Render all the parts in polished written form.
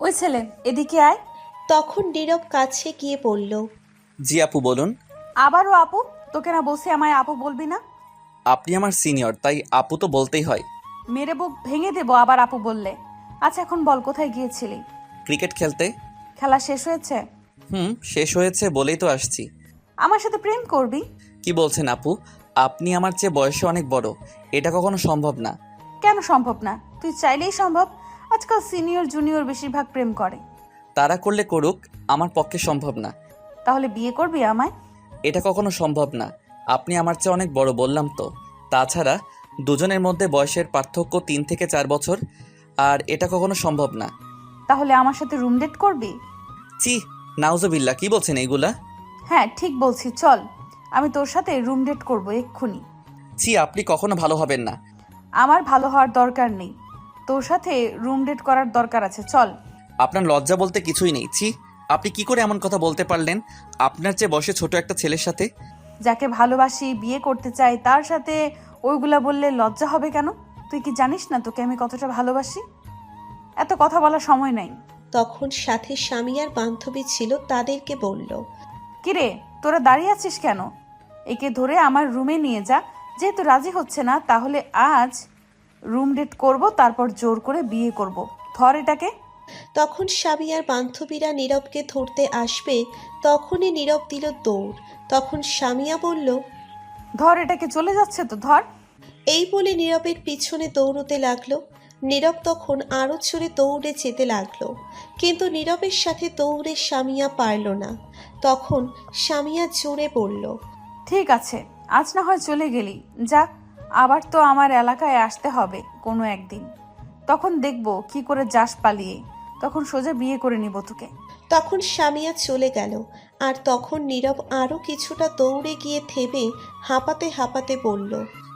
ওই ছেলে এদিকে আয়। তখন নীরব কাছে গিয়ে বলল, জি আপু বলুন। আবারও আপু? তোকে না বলছি আমায় আপু বলবি না? আপনি আমার সিনিয়র, তাই আপু তো বলতেই হয়। মেরে বুক ভেঙে দেবো আবার আপু বললে। আচ্ছা এখন বল, কোথায় গিয়েছিলি? ক্রিকেট খেলতে। খেলা শেষ হয়েছে? শেষ হয়েছে বলেই তো আসছি। আমার সাথে প্রেম করবি? কি বলছেন আপু? আপনি আমার চেয়ে বয়সে অনেক বড়, এটা কখনো সম্ভব না। কেন সম্ভব না? তুই চাইলেই সম্ভব। আজকাল সিনিয়র জুনিয়র বেশিরভাগ প্রেম করে। তারা করলে করুক, আমার পক্ষে সম্ভব না। তাহলে বিয়ে করবি আমায়? এটা কখনো সম্ভব না। আপনি আমার চেয়ে অনেক বড়, বললাম তো। তাছাড়া দুজনের মধ্যে বয়সের পার্থক্য 3 থেকে 4 বছর, আর এটা কখনো সম্ভব না। তাহলে আমার সাথে রুম ডেট করবি? চি, নাউজুবিল্লাহ, কি বলছেন এইগুলা? হ্যাঁ ঠিক বলছি, চল আমি তোর সাথে রুম ডেট করবো এক্ষুনি। চি, আপনি কখনো ভালো হবেন না। আমার ভালো হওয়ার দরকার নেই, তোর সাথে রুম ডেট করার দরকার আছে, চল। আপনার লজ্জা বলতে কিছুই নেই। চি, আপনি কি করে এমন কথা বলতে পারলেন আপনার চেয়ে বয়সে ছোট একটা ছেলের সাথে? যাকে ভালোবাসি, বিয়ে করতে চাই, তার সাথে ওইগুলা বললে লজ্জা হবে কেন? তুই কি জানিস না তোকে আমি কতটা ভালোবাসি? এত কথা বলার সময় নাই। তখন সাথে স্বামী আর বান্ধবী ছিল, তাদেরকে বলল, কিরে তোরা দাঁড়িয়ে আছিস কেন? একে ধরে আমার রুমে নিয়ে যা। যেহেতু রাজি হচ্ছে না, তাহলে আজ রুম ডেট করব, তারপর জোর করে বিয়ে করব। ধর এটাকে। তখন স্বামী আর বান্ধবীরা নীরবকে ধরতে আসবে, তখনই নীরব দিল দৌড়। তখন স্বামীয়া বলল, ধর এটাকে, চলে যাচ্ছে তো, ধর। এই বলে নীরবের পিছনে দৌড়তে লাগলো। নীরব তখন আরো জোরে দৌড়ে যেতে লাগলো, কিন্তু নীরবের সাথে দৌড়ে স্বামীয়া পারল না। তখন স্বামীয়া জোরে বলল, ঠিক আছে, আজ না হয় চলে গেলি, যা। আবার তো আমার এলাকায় আসতে হবে কোনো একদিন, তখন দেখবো কি করে যাস পালিয়ে। তখন সোজা বিয়ে করে নিব তোকে। তখন স্বামীয়া চলে গেল। আর তখন নীরব আরো কিছুটা দৌড়ে গিয়ে থেমে হাঁপাতে হাঁপাতে বলল,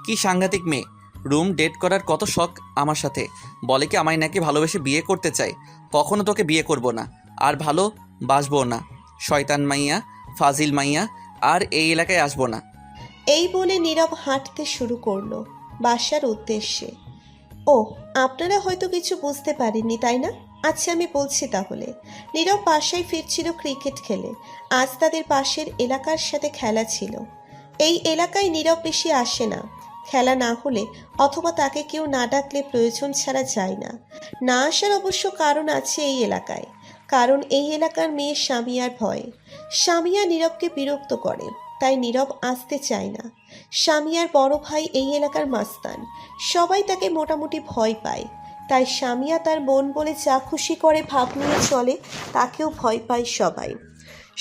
কি সাংঘাতিক মেয়ে! রুম ডেট করার কত শখ আমার সাথে। বলে কি আমায় নাকি ভালোবেসে বিয়ে করতে চাই। কখনো তোকে বিয়ে করব না, আর ভালো বাসবো না। শয়তান মাইয়া, ফাজিল মাইয়া, আর এই এলাকায় আসবো না। এই বলে নীরব হাঁটতে শুরু করলো বাসার উদ্দেশ্যে। ও, আপনারা হয়তো কিছু বুঝতে পারেননি তাই না? আচ্ছা আমি বলছি তাহলে। নীরব বাসায় ফিরছিল ক্রিকেট খেলে। আজ তাদের পাশের এলাকার সাথে খেলা ছিল। এই এলাকায় নীরব বেশি আসে না। খেলা না হলে অথবা তাকে কেউ না ডাকলে প্রয়োজন ছাড়া যায় না। না আসার অবশ্য কারণ আছে এই এলাকায়। কারণ এই এলাকার মেয়ে স্বামীয়ার ভয়। স্বামীয়া নীরবকে বিরক্ত করে, তাই নীরব আসতে চায় না। স্বামীয়ার বড় ভাই এই এলাকার মাস্তান। সবাই তাকে মোটামুটি ভয় পায়। তাই স্বামীয়া তার মন বলে যা খুশি করে ভাব নিয়ে চলে, তাকেও ভয় পায় সবাই।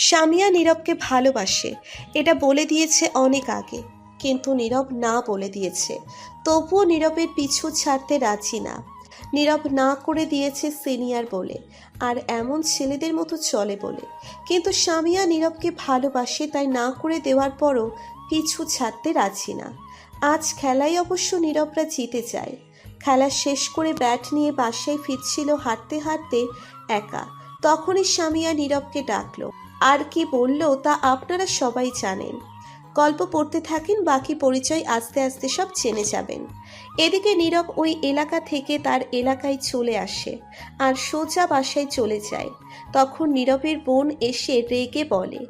স্বামীয়া নীরবকে ভালোবাসে, এটা বলে দিয়েছে অনেক আগে, কিন্তু নীরব না বলে দিয়েছে। তবুও নীরবের পিছু ছাড়তে রাজি না। নীরব না করে দিয়েছে সিনিয়র বলে, আর এমন ছেলেদের মতো চলে বলে। কিন্তু স্বামীয়া নীরবকে ভালোবাসে, তাই না করে দেওয়ার পরও পিছু ছাড়তে রাজি না। আজ খেলায় অবশ্য নীরবরা জিতে যায়। খেলা শেষ করে ব্যাট নিয়ে বাসায় ফিরছিল হাঁটতে হাঁটতে একা। তখনই স্বামীয়া নীরবকে ডাকলো। আর কি বলল তা আপনারা সবাই জানেন। গল্প পড়তে থাকেন, বাকি পরিচয় আস্তে আস্তে সব জেনে যাবেন। এদিকে নীরব ওই এলাকা থেকে তার এলাকায় চলে আসে আর সোজা বাসায় চলে যায়। তখন নীরবের বোন এসে রেগে বলে,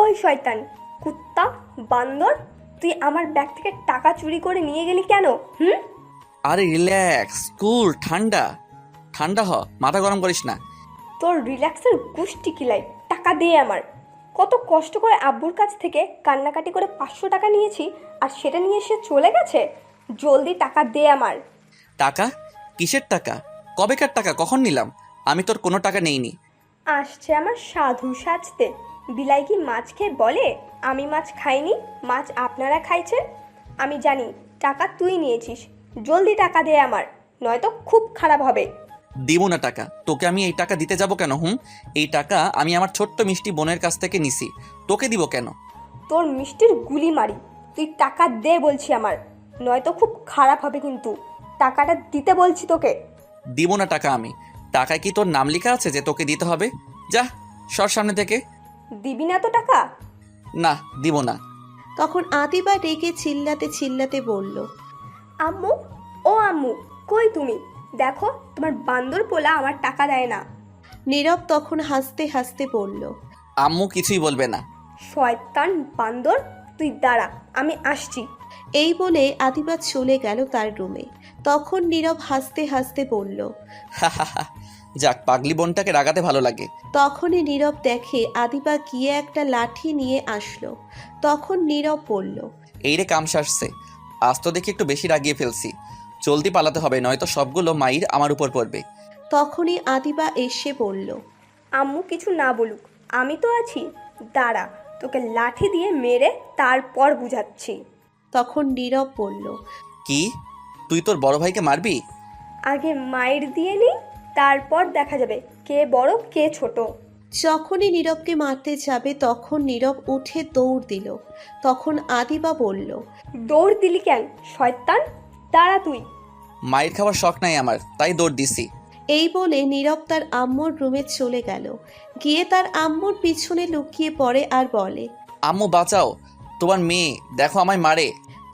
ওই শয়তান, কুত্তা, বান্দর, তুই আমার ব্যাগ থেকে টাকা চুরি করে নিয়ে গেলি কেন? আরে রিল্যাক্স, কুল, ঠান্ডা ঠান্ডা হ, মাথা গরম করিস না। তোর রিল্যাক্সের গুষ্টি কিলাই, টাকা দে আমার। কত কষ্ট করে আব্বুর কাছ থেকে কান্নাকাটি করে 500 টাকা নিয়েছি, আর সেটা নিয়ে সে চলে গেছে। জলদি টাকা দে আমার। টাকা? কিসের টাকা? কবেকার টাকা? কখন নিলাম? আমি তোর কোনো টাকা নেইনি। আসছে আমার সাধু সাজতে। বিলাই কি মাছ খেয়ে বলে আমি মাছ খাইনি, মাছ আপনারা খাইছেন? আমি জানি টাকা তুই নিয়েছিস। জলদি টাকা দে আমার, নয়তো খুব খারাপ হবে। দিব না টাকা। তোকে আমি এই টাকা দিতে যাব কেন? এই টাকা আমি আমার ছোট্ট মিষ্টি বোনের কাছ থেকে নিছি, তোকে দিব কেন? তোর মিষ্টির গুলি মারি। তুই টাকা দে বলছি আমার, নয়তো খুব খারাপ হবে কিন্তু। টাকাটা দিতে বলছি তোকে। দিব না টাকা আমি। টাকায় কি তোর নাম লেখা আছে যে তোকে দিতে হবে? যা, সর সামনে থেকে। দিবি না তো টাকা? না, দিব না। তখন আদিবা রেগে চিল্লাতে চিল্লাতে বলল, আম্মু, ও আম্মু, কই তুমি? দেখো তোমার বান্দর পোলা আমার টাকা দেয় না। নীরব তখন হাসতে হাসতে বলল, আম্মু কিছুই বলবে না। শয়তান বান্দর, তুই দাঁড়া, আমি আসছি। এই বলে আদিবা চলে গেল তার রুমে। তখন নীরব হাসতে হাসতে বলল। যাক, পাগলি বোনটাকে রাগাতে ভালো লাগে। তখনই নীরব দেখে আদিবা গিয়ে একটা লাঠি নিয়ে আসলো। তখন নীরব বলল, এই রে কাম সারছে, আজ তো দেখি একটু বেশি রাগিয়ে ফেলছি। জলদি পালাতে হবে, নয়তো সবগুলো মাইর আমার উপর পড়বে। তখনই আদিবা এসে বলল, আম্মু কিছু না বলুক, আমি তো আছি, দাঁড়া, তোকে লাঠি দিয়ে মেরে তারপর বুঝাচ্ছি। তখন নীরব বলল, কি, তুই তোর বড় ভাইকে মারবি? আগে মাইর দিয়ে নি, তারপর দেখা যাবে কে বড় কে ছোট। যখনই নীরবকে মারতে যাবে তখন নীরব উঠে দৌড় দিল। তখন আদিবা বলল, দৌড় দিলি কেন শয়তান, দাঁড়া তুই। মায়ের খাওয়ার শখ নাই আমার, তাই দৌড় দিছি। এই বলে নীরব তার আম্মুর রুমে চলে গেল। গিয়ে তার আম্মুর পিছনে লুকিয়ে পড়ে আর বলে, আম্মু বাঁচাও, তোমার মেয়ে দেখো আমায় মারে।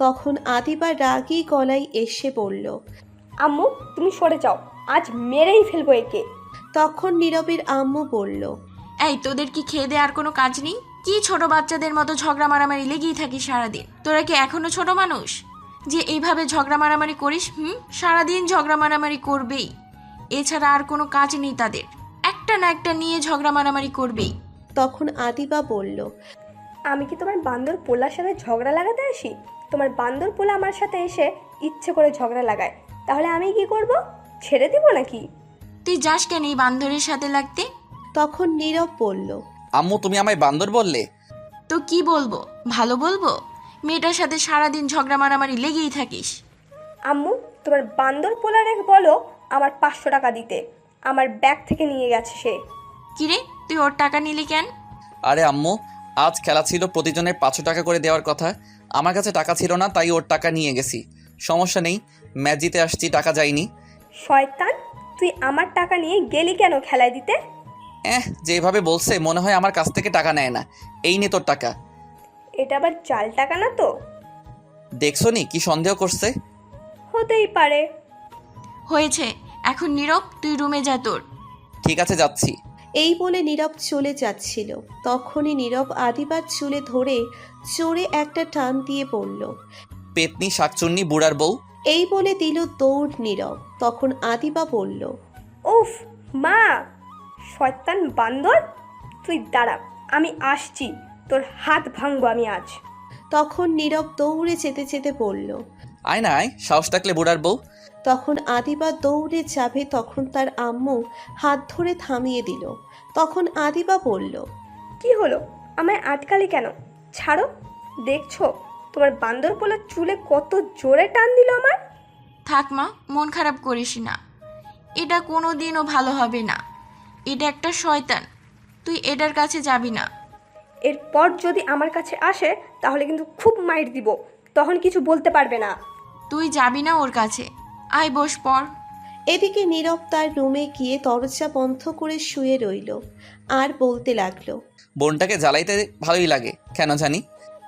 তখন আদিবা রাগী গলায় এসে বলল। আম্মু তুমি সরে যাও, আজ মেরেই ফেলবো একে। তখন নীরবের আম্মু বলল, এই তোদের কি খেয়ে দেওয়ার কোনো কাজ নেই? কি ছোট বাচ্চাদের মতো ঝগড়া মারামারি লেগেই থাকিস সারাদিন? তোরা কি এখনো ছোট মানুষ যে এইভাবে ঝগড়া মারামারি করিস? সারাদিন ঝগড়া মারামারি করবেই, এছাড়া আর কোনো কাজ নেই তাদের। একটা না একটা নিয়ে ঝগড়া মারামারি করবেই। তখন আদিবা বলল, আমি কি তোমার বান্দর পোলার সাথে ঝগড়া লাগাতে আসি? তোমার বান্দর পোলা আমার সাথে এসে ইচ্ছে করে ঝগড়া লাগায়, তাহলে আমি কি করব? ছেড়ে দিব নাকি? তুই যাস কেন এই বান্দরের সাথে লাগতে? তখন নীরব বলল, আম্মু তুমি আমায় বান্দর বললে? তো কি বলবো, ভালো বলবো? মেয়েটার সাথে সারাদিন ঝগড়া মারামারি লেগেই থাকিস। আম্মু তোমার বান্দর পোলারে বলো আমার 500 টাকা দিতে, আমার ব্যাগ থেকে নিয়ে গেছে সে। কিরে, তুই ওর টাকা নিলি কেন? আরে আম্মু, আজ খেলা ছিল, প্রতিজনের 500 টাকা করে দেওয়ার কথা। আমার কাছে টাকা ছিল না, তাই ওর টাকা নিয়ে গেছি। সমস্যা নেই, ম্যাচ জিতে আসছি, টাকা যায়নি। শয়তান, তুই আমার টাকা নিয়ে গেলি কেন খেলায় দিতে? যেভাবে বলছে মনে হয় আমার কাছ থেকে টাকা নেয় না। এই নে তোর টাকা। এটা আবার জাল টাকা না তো? দেখছো নি কি সন্দেহ করছে? হতেই পারে। হয়েছে, এখন নীরব তুই রুমে যা তোর। ঠিক আছে, যাচ্ছি। এই বলে নীরব চলে যাচ্ছিল। তখনই নীরব আদিবার চুলে ধরে জোরে একটা টান দিয়ে বলল, পেতনি শাকচুন্নি বুড়ার বউ। এই বলে দিল দৌড় নীরব। তখন আদিবা বলল, উফ মা, শয়তান বান্দর, তুই দাঁড়া, আমি আসছি, তোর হাত ভাঙবো আমি আজ। তখন নীরব দৌড়ে যেতে যেতে বলল। আয় না আয়, সাহস থাকলে বুড়ার বউ। তখন আদিবা দৌড়ে যাবে, তখন তার আম্মু হাত ধরে থামিয়ে দিল। তখন আদিবা বলল, কি হলো, আমায় আটকালে কেন? ছাড়ো, দেখছো তোমার বান্দর পোলার চুলে কত জোরে টান দিল আমার। থাক মা, মন খারাপ করিস না, এটা কোনো দিনও ভালো হবে না। এটা একটা শয়তান, তুই এটার কাছে যাবি না। এরপর যদি আমার কাছে আসে তাহলে কিন্তু খুব মাইর দিব, তখন কিছু বলতে পারবে না। তুই যাবি না ওর কাছে, আয় বস পর। এদিকে নীরব তার রুমে গিয়ে দরজা বন্ধ করে শুয়ে রইল আর বলতে লাগলো। বোনটাকে জ্বালাইতে ভালোই লাগে কেন জানি।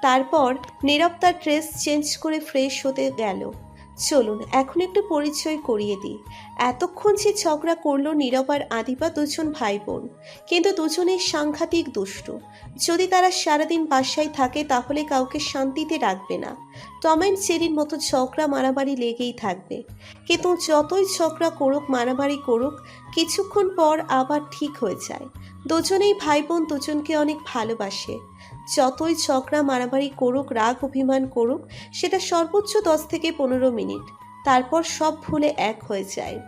তারপর নীরব তার ড্রেস চেঞ্জ করে ফ্রেশ হতে গেল। চলুন এখন একটু পরিচয় করিয়ে দিই। এতক্ষণ যে ঝগড়া করলো নীরব আর আদিবা দুজন ভাই বোন, কিন্তু দুজনেই সাংঘাতিক দুষ্টু। যদি তারা সারাদিন বাসায় থাকে তাহলে কাউকে শান্তিতে রাখবে না। টম অ্যান্ড জেরির মতো ঝগড়া মারামারি লেগেই থাকবে। কিন্তু যতই ঝগড়া করুক মারামারি করুক, কিছুক্ষণ পর আবার ঠিক হয়ে যায়। দুজনেই ভাই বোন দুজনকে অনেক ভালোবাসে। যতই ঝগড়া মারামারি করুক, রাগ অভিমান করুক, সেটা সর্বোচ্চ 10 থেকে 15 মিনিট, তারপর সব ভুলে এক হয়ে যায়।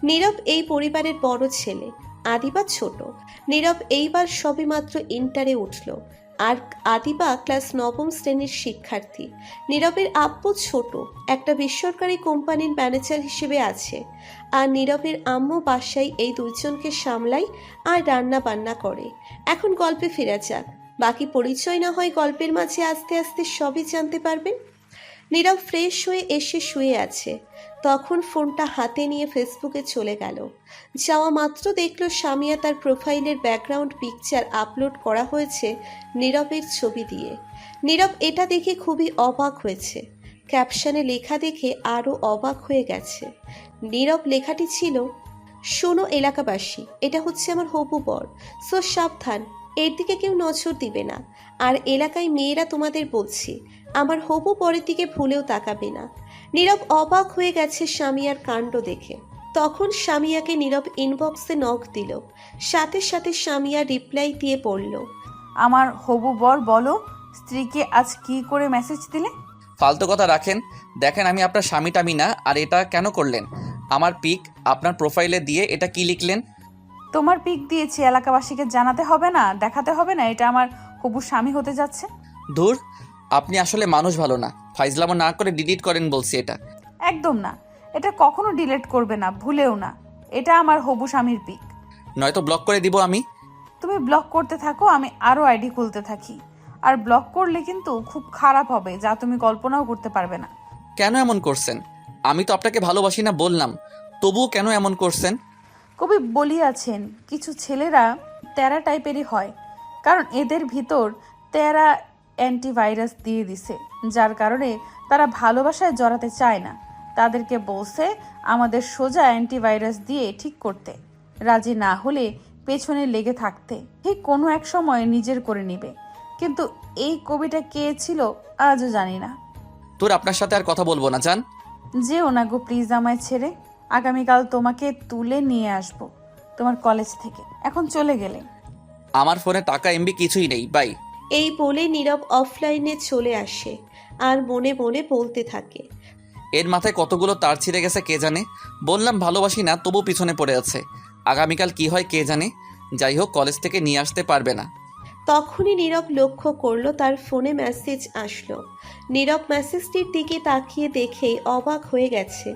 নীরব এই পরিবারের বড় ছেলে, আদিবা ছোট। নীরব এইবার সবেমাত্র ইন্টারে উঠল, আর আদিবা ক্লাস 9ম শ্রেণীর শিক্ষার্থী। নীরবের আব্বু ছোট একটা বেসরকারি কোম্পানির ম্যানেজার হিসেবে আছে, আর নীরবের আম্মু বাসায় এই দুইজনকে সামলায় আর রান্না বান্না করে। এখন গল্পে ফেরা যাক, বাকি পরিচয় না হয় গল্পের মাঝে আস্তে আস্তে সবই জানতে পারবেন। নীরব ফ্রেশ হয়ে এসে শুয়ে আছে। তখন ফোনটা হাতে নিয়ে ফেসবুকে চলে গেল। যাওয়া মাত্র দেখল সামিয়া তার প্রোফাইলের ব্যাকগ্রাউন্ড পিকচার আপলোড করা হয়েছে নীরবের ছবি দিয়ে। নীরব এটা দেখে খুবই অবাক হয়েছে। ক্যাপশনে লেখা দেখে আরও অবাক হয়ে গেছে। নীরব লেখাটি ছিল, শোনো এলাকাবাসী, এটা হচ্ছে আমার হবু বর, সো সাবধান, এর দিকে কেউ নজর দিবে না। আর এলাকায় মেয়েরা তোমাদের বলছি, আমার হবু বরের দিকে ভুলেও তাকাবে না। নীরব অবাক হয়ে গেছে স্বামীয়ার কাণ্ড দেখে। তখন স্বামীয়াকে নীরব ইনবক্সে নক দিল, সাথে সাথে স্বামীয়া রিপ্লাই দিয়ে পড়ল, আমার হবু বর বলো, স্ত্রীকে আজ কি করে মেসেজ দিলে? ফালতু কথা রাখেন। দেখেন আমি আপনার স্বামী টামি না। আর এটা কেন করলেন? আমার পিক আপনার প্রোফাইলে দিয়ে এটা কি লিখলেন? তোমার পিক দিয়েছি, এলাকাবাসীকে জানাতে হবে না, দেখাতে হবে না এটা আমার হবু স্বামী হতে যাচ্ছে? ধুর, আপনি আসলে মানুষ ভালো না। ফাইজলামো না করে ডিলিট করেন বলছি এটা। একদম না, এটা কখনো ডিলিট করবে না, ভুলেও না। এটা আমার হবু স্বামীর পিক। নয়তো ব্লক করে দিব আমি। তুমি ব্লক করতে থাকো, আমি আরও আইডি খুলতে থাকি। আর ব্লক করলে কিন্তু খুব খারাপ হবে, যা তুমি কল্পনাও করতে পারবে না। কেন এমন করছেন? আমি তো আপনাকে ভালোবাসি না বললাম, তবুও কেন এমন করছেন? কবি বলিয়াছেন, কিছু ছেলেরা তেরা টাইপেরই হয়, কারণ এদের ভিতর তেরা অ্যান্টিভাইরাস দিয়ে দিছে, যার কারণে তারা ভালোবাসায় জড়াতে চায় না। তাদেরকে বলছে আমাদের সোজা অ্যান্টিভাইরাস দিয়ে ঠিক করতে, রাজি না হলে পেছনে লেগে থাকতে, ঠিক কোনো এক সময় নিজের করে নিবে। কিন্তু এই কবিটা কে ছিল আজও জানি না। তোর আপনার সাথে আর কথা বলবো না, জান। যেও না গো প্লিজ আমায় ছেড়ে। আগামীকাল তোমাকে তুলে নিয়ে আসবো তোমার কলেজ থেকে, এখন চলে গেলে। আমার ফোনে টাকা এমবি কিছুই নেই, বাই। এই বলে নীরব অফলাইনে চলে আসে আর মনে মনে বলতে থাকে, এর মাথায় কতগুলো তার ছিঁড়ে গেছে কে জানে। বললাম ভালোবাসি না, তবু পিছনে পড়ে আছে। আগামীকাল কি হয় কে জানে। যাই হোক, কলেজ থেকে নিয়ে আসতে পারবে না। তখনই নীরব লক্ষ্য করলো তার ফোনে মেসেজ আসলো। নীরব মেসেজটির দিকে তাকিয়ে দেখেই অবাক হয়ে গেছে,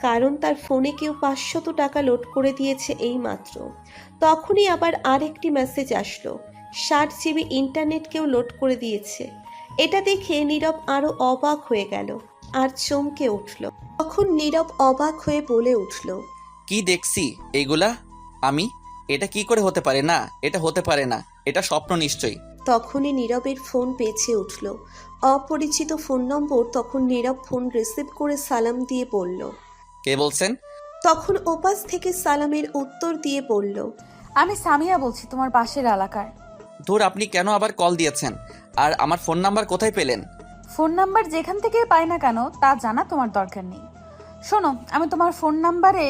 কারণ তার ফোনে কেউ 500 টাকা লোড করে দিয়েছে এই মাত্র। তখনই আবার আরেকটি মেসেজ আসলো, 60 জিবি ইন্টারনেট কেউ লোড করে দিয়েছে। এটা দেখে নীরব আরো অবাক হয়ে গেল আর চমকে উঠল। তখন নীরব অবাক হয়ে বলে উঠল, কি দেখছি এইগুলা আমি? এটা কি করে হতে পারে? না, এটা হতে পারে না, এটা স্বপ্ন নিশ্চয়ই। তখনই নীরবের ফোন বেজে উঠল। অপরিচিত ফোন নম্বর। তখন নীরব ফোন রিসিভ করে সালাম দিয়ে বলল। কে বলছেন? তখন ওপাশ থেকে সালামের উত্তর দিয়ে বলল, আমি সামিয়া বলছি, তোমার পাশের এলাকার। ধুর, আপনি কেন আবার কল দিয়েছেন? আর আমার ফোন নাম্বার কোথায় পেলেন? ফোন নাম্বার যেখান থেকে পাই না কেন তা জানা তোমার দরকার নেই। শোনো, আমি তোমার ফোন নাম্বারে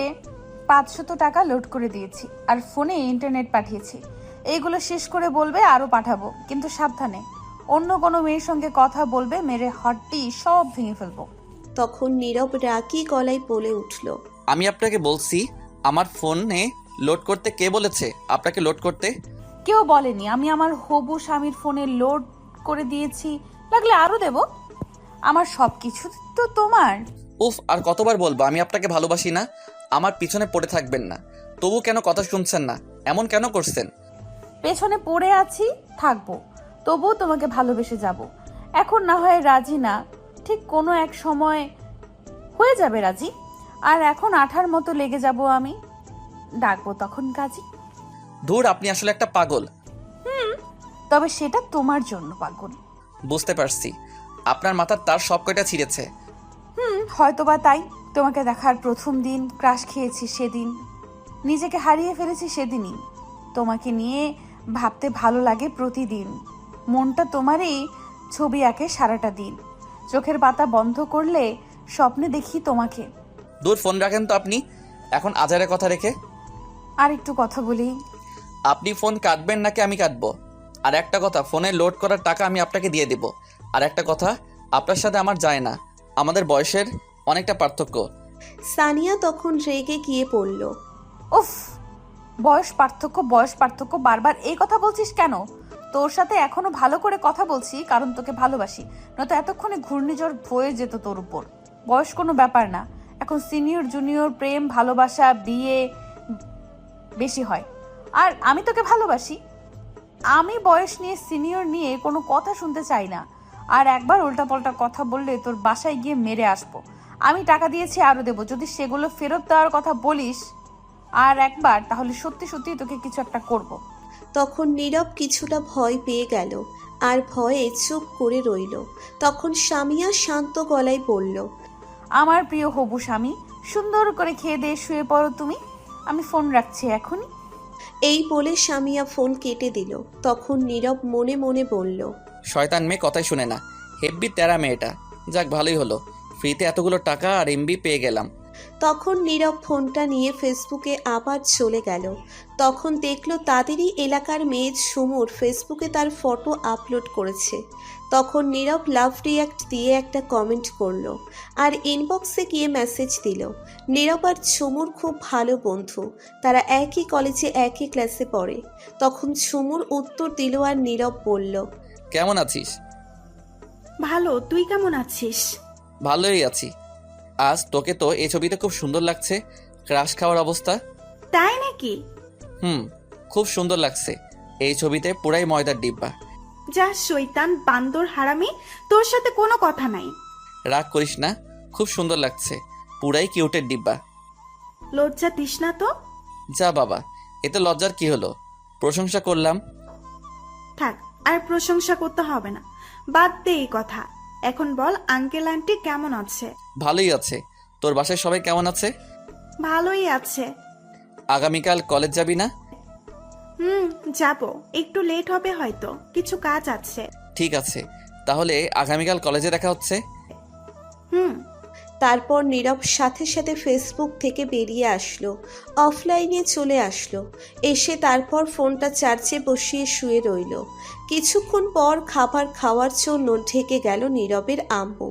500 টাকা লোড করে দিয়েছি আর ফোনে ইন্টারনেট পাঠিয়েছি। এইগুলো শেষ করে বলবে আরও পাঠাবো, কিন্তু সাবধানে। অন্য কোনো মেয়ের সঙ্গে কথা বলবে, মেরে হাড্ডি সব ভেঙে ফেলবো। তখন নীরব রাগী গলায় বলে উঠল, আমি আপনাকে বলছি আমার ফোনে লোড করতে। কে বলেছে আপনাকে লোড করতে? কেউ বলেনি। আমি আমার হবু স্বামীর ফোনে লোড করে দিয়েছি, লাগলে আরও দেব। আমার সব কিছু তো তোমার। উফ, আর কতবার বলবো আমি আপনাকে ভালোবাসি না? আমার পিছনে পড়ে থাকবেন না। তবু কেন কথা শুনছেন না? এমন কেন করছেন? পেছনে পড়ে আছি, থাকবো, তবুও তোমাকে ভালোবেসে যাব। এখন না হয় রাজি না, ঠিক কোনো এক সময় হয়ে যাবে রাজি। আর এখন আঠার মতো লেগে যাব আমি, ডাকবো তখন কাজী। ধুর, আপনি আসলে একটা পাগল। তবে সেটা তোমার জন্য পাগল। বুঝতে পারছি, আপনার মাথার তার সব কয়টা ছিঁড়েছে। হয়তোবা তাই। তোমাকে দেখার প্রথম দিন ক্রাশ খেয়েছি, সেদিন নিজেকে হারিয়ে ফেলেছি, সেদিনই। তোমাকে নিয়ে ভাবতে ভালো লাগে প্রতিদিন। মনটা তোমারই ছবি আঁকে সারাটা দিন। চোখের পাতা বন্ধ করলে স্বপ্নে দেখি তোমাকে। দূর, ফোন রাখেন তো আপনি এখন আজারে কথা রেখে। আর একটু কথা বলি। আপনি ফোন কাটবেন নাকি আমি কাটবো? আর একটা কথা, ফোনে লোড করার টাকা আমি আপনাকে দিয়ে দেব। আর একটা কথা, আপনার সাথে আমার যায় না, আমাদের বয়সের অনেকটা পার্থক্য। সানিয়া তখন রেগে গিয়ে বলল, উফ, বয়স পার্থক্য বারবার এই কথা বলছিস কেন? তোর সাথে এখনো ভালো করে কথা বলছি কারণ তোকে ভালোবাসি, নয়তো এতক্ষণে ঘূর্ণিঝড় বয়ে যেত তোর উপর। বয়স কোনো ব্যাপার না, এখন সিনিয়র জুনিয়র প্রেম ভালোবাসা বিয়ে বেশি হয়। আর আমি তোকে ভালোবাসি। আমি বয়স নিয়ে সিনিয়র নিয়ে কোনো কথা শুনতে চাই না। আর একবার উল্টাপাল্টা কথা বললে তোর বাসায় গিয়ে মেরে আসবো। আমি টাকা দিয়েছি, আরও দেবো। যদি সেগুলো ফেরত দেওয়ার কথা বলিস আর একবার, তাহলে সত্যি সত্যি তোকে কিছু একটা করব। তখন নীরব কিছুটা ভয় পেয়ে গেল আর ভয়ে চুপ করে রইল। তখন স্বামীয়া শান্ত গলায় বলল, আমার প্রিয় হবু স্বামী, সুন্দর করে খেয়ে দিয়ে শুয়ে পড়ো তুমি। আমি ফোন রাখছি এখনই। এই বলে সামিয়া ফোন কেটে দিল। তখন নীরব মনে মনে বলল, শয়তান মেয়ে কথাই শুনে না, হেব্বি তেরা মেয়েটা। যাক ভালোই হলো, ফ্রিতে এতগুলো টাকা আর এমবি পেয়ে গেলাম। তখন নীরব ফোনটা নিয়ে ফেসবুকে আবার চলে গেল। তখন দেখলো তাদেরই এলাকার মেয়ে ঝুমুর ফেসবুকে তার ফটো আপলোড করেছে। তখন নীরব লাভ রিয়াক্ট দিয়ে একটা কমেন্ট করলো আর ইনবক্সে গিয়ে মেসেজ দিল। নীরব আর ঝুমুর খুব ভালো বন্ধু, তারা একই কলেজে একই ক্লাসে পড়ে। তখন ঝুমুর উত্তর দিল আর নীরব বলল, কেমন আছিস? ভালো, তুই কেমন আছিস? ভালোই আছি। আজ তোকে তো এই ছবিতে খুব সুন্দর লাগছে, ক্রাশ খাওয়ার অবস্থা। তাই নাকি? খুব সুন্দর লাগছে এই ছবিতে, পুরাই ময়দার ডিব্বা। যা শয়তান বান্দর হারামি, তোর সাথে কোনো কথা নাই। রাগ করিস না, খুব সুন্দর লাগছে, পুরাই কিউটের ডিব্বা। লজ্জা দিস না তো। যা বাবা, এতে লজ্জার কি হলো, প্রশংসা করলাম। থাক, আর প্রশংসা করতে হবে না, বাদ দে এই কথা। এখন বল আঙ্কেল আন্টি কেমন আছে? ভালোই আছে। তোর বাসায় সবাই কেমন আছে? ভালোই আছে। আগামীকাল কলেজ যাবি না? যাব, একটু লেট হবে হয়তো, কিছু কাজ আছে। ঠিক আছে, তাহলে আগামীকাল কলেজে দেখা হচ্ছে। তারপর নীরব সাথে সাথে ফেসবুক থেকে বেরিয়ে আসলো, অফলাইনে চলে আসলো। এসে তারপর ফোনটা চার্জে বসিয়ে শুয়ে রইল। কিছুক্ষণ পর খাবার খাওয়ার জন্য ঢেকে গেল নীরবের আম্মু।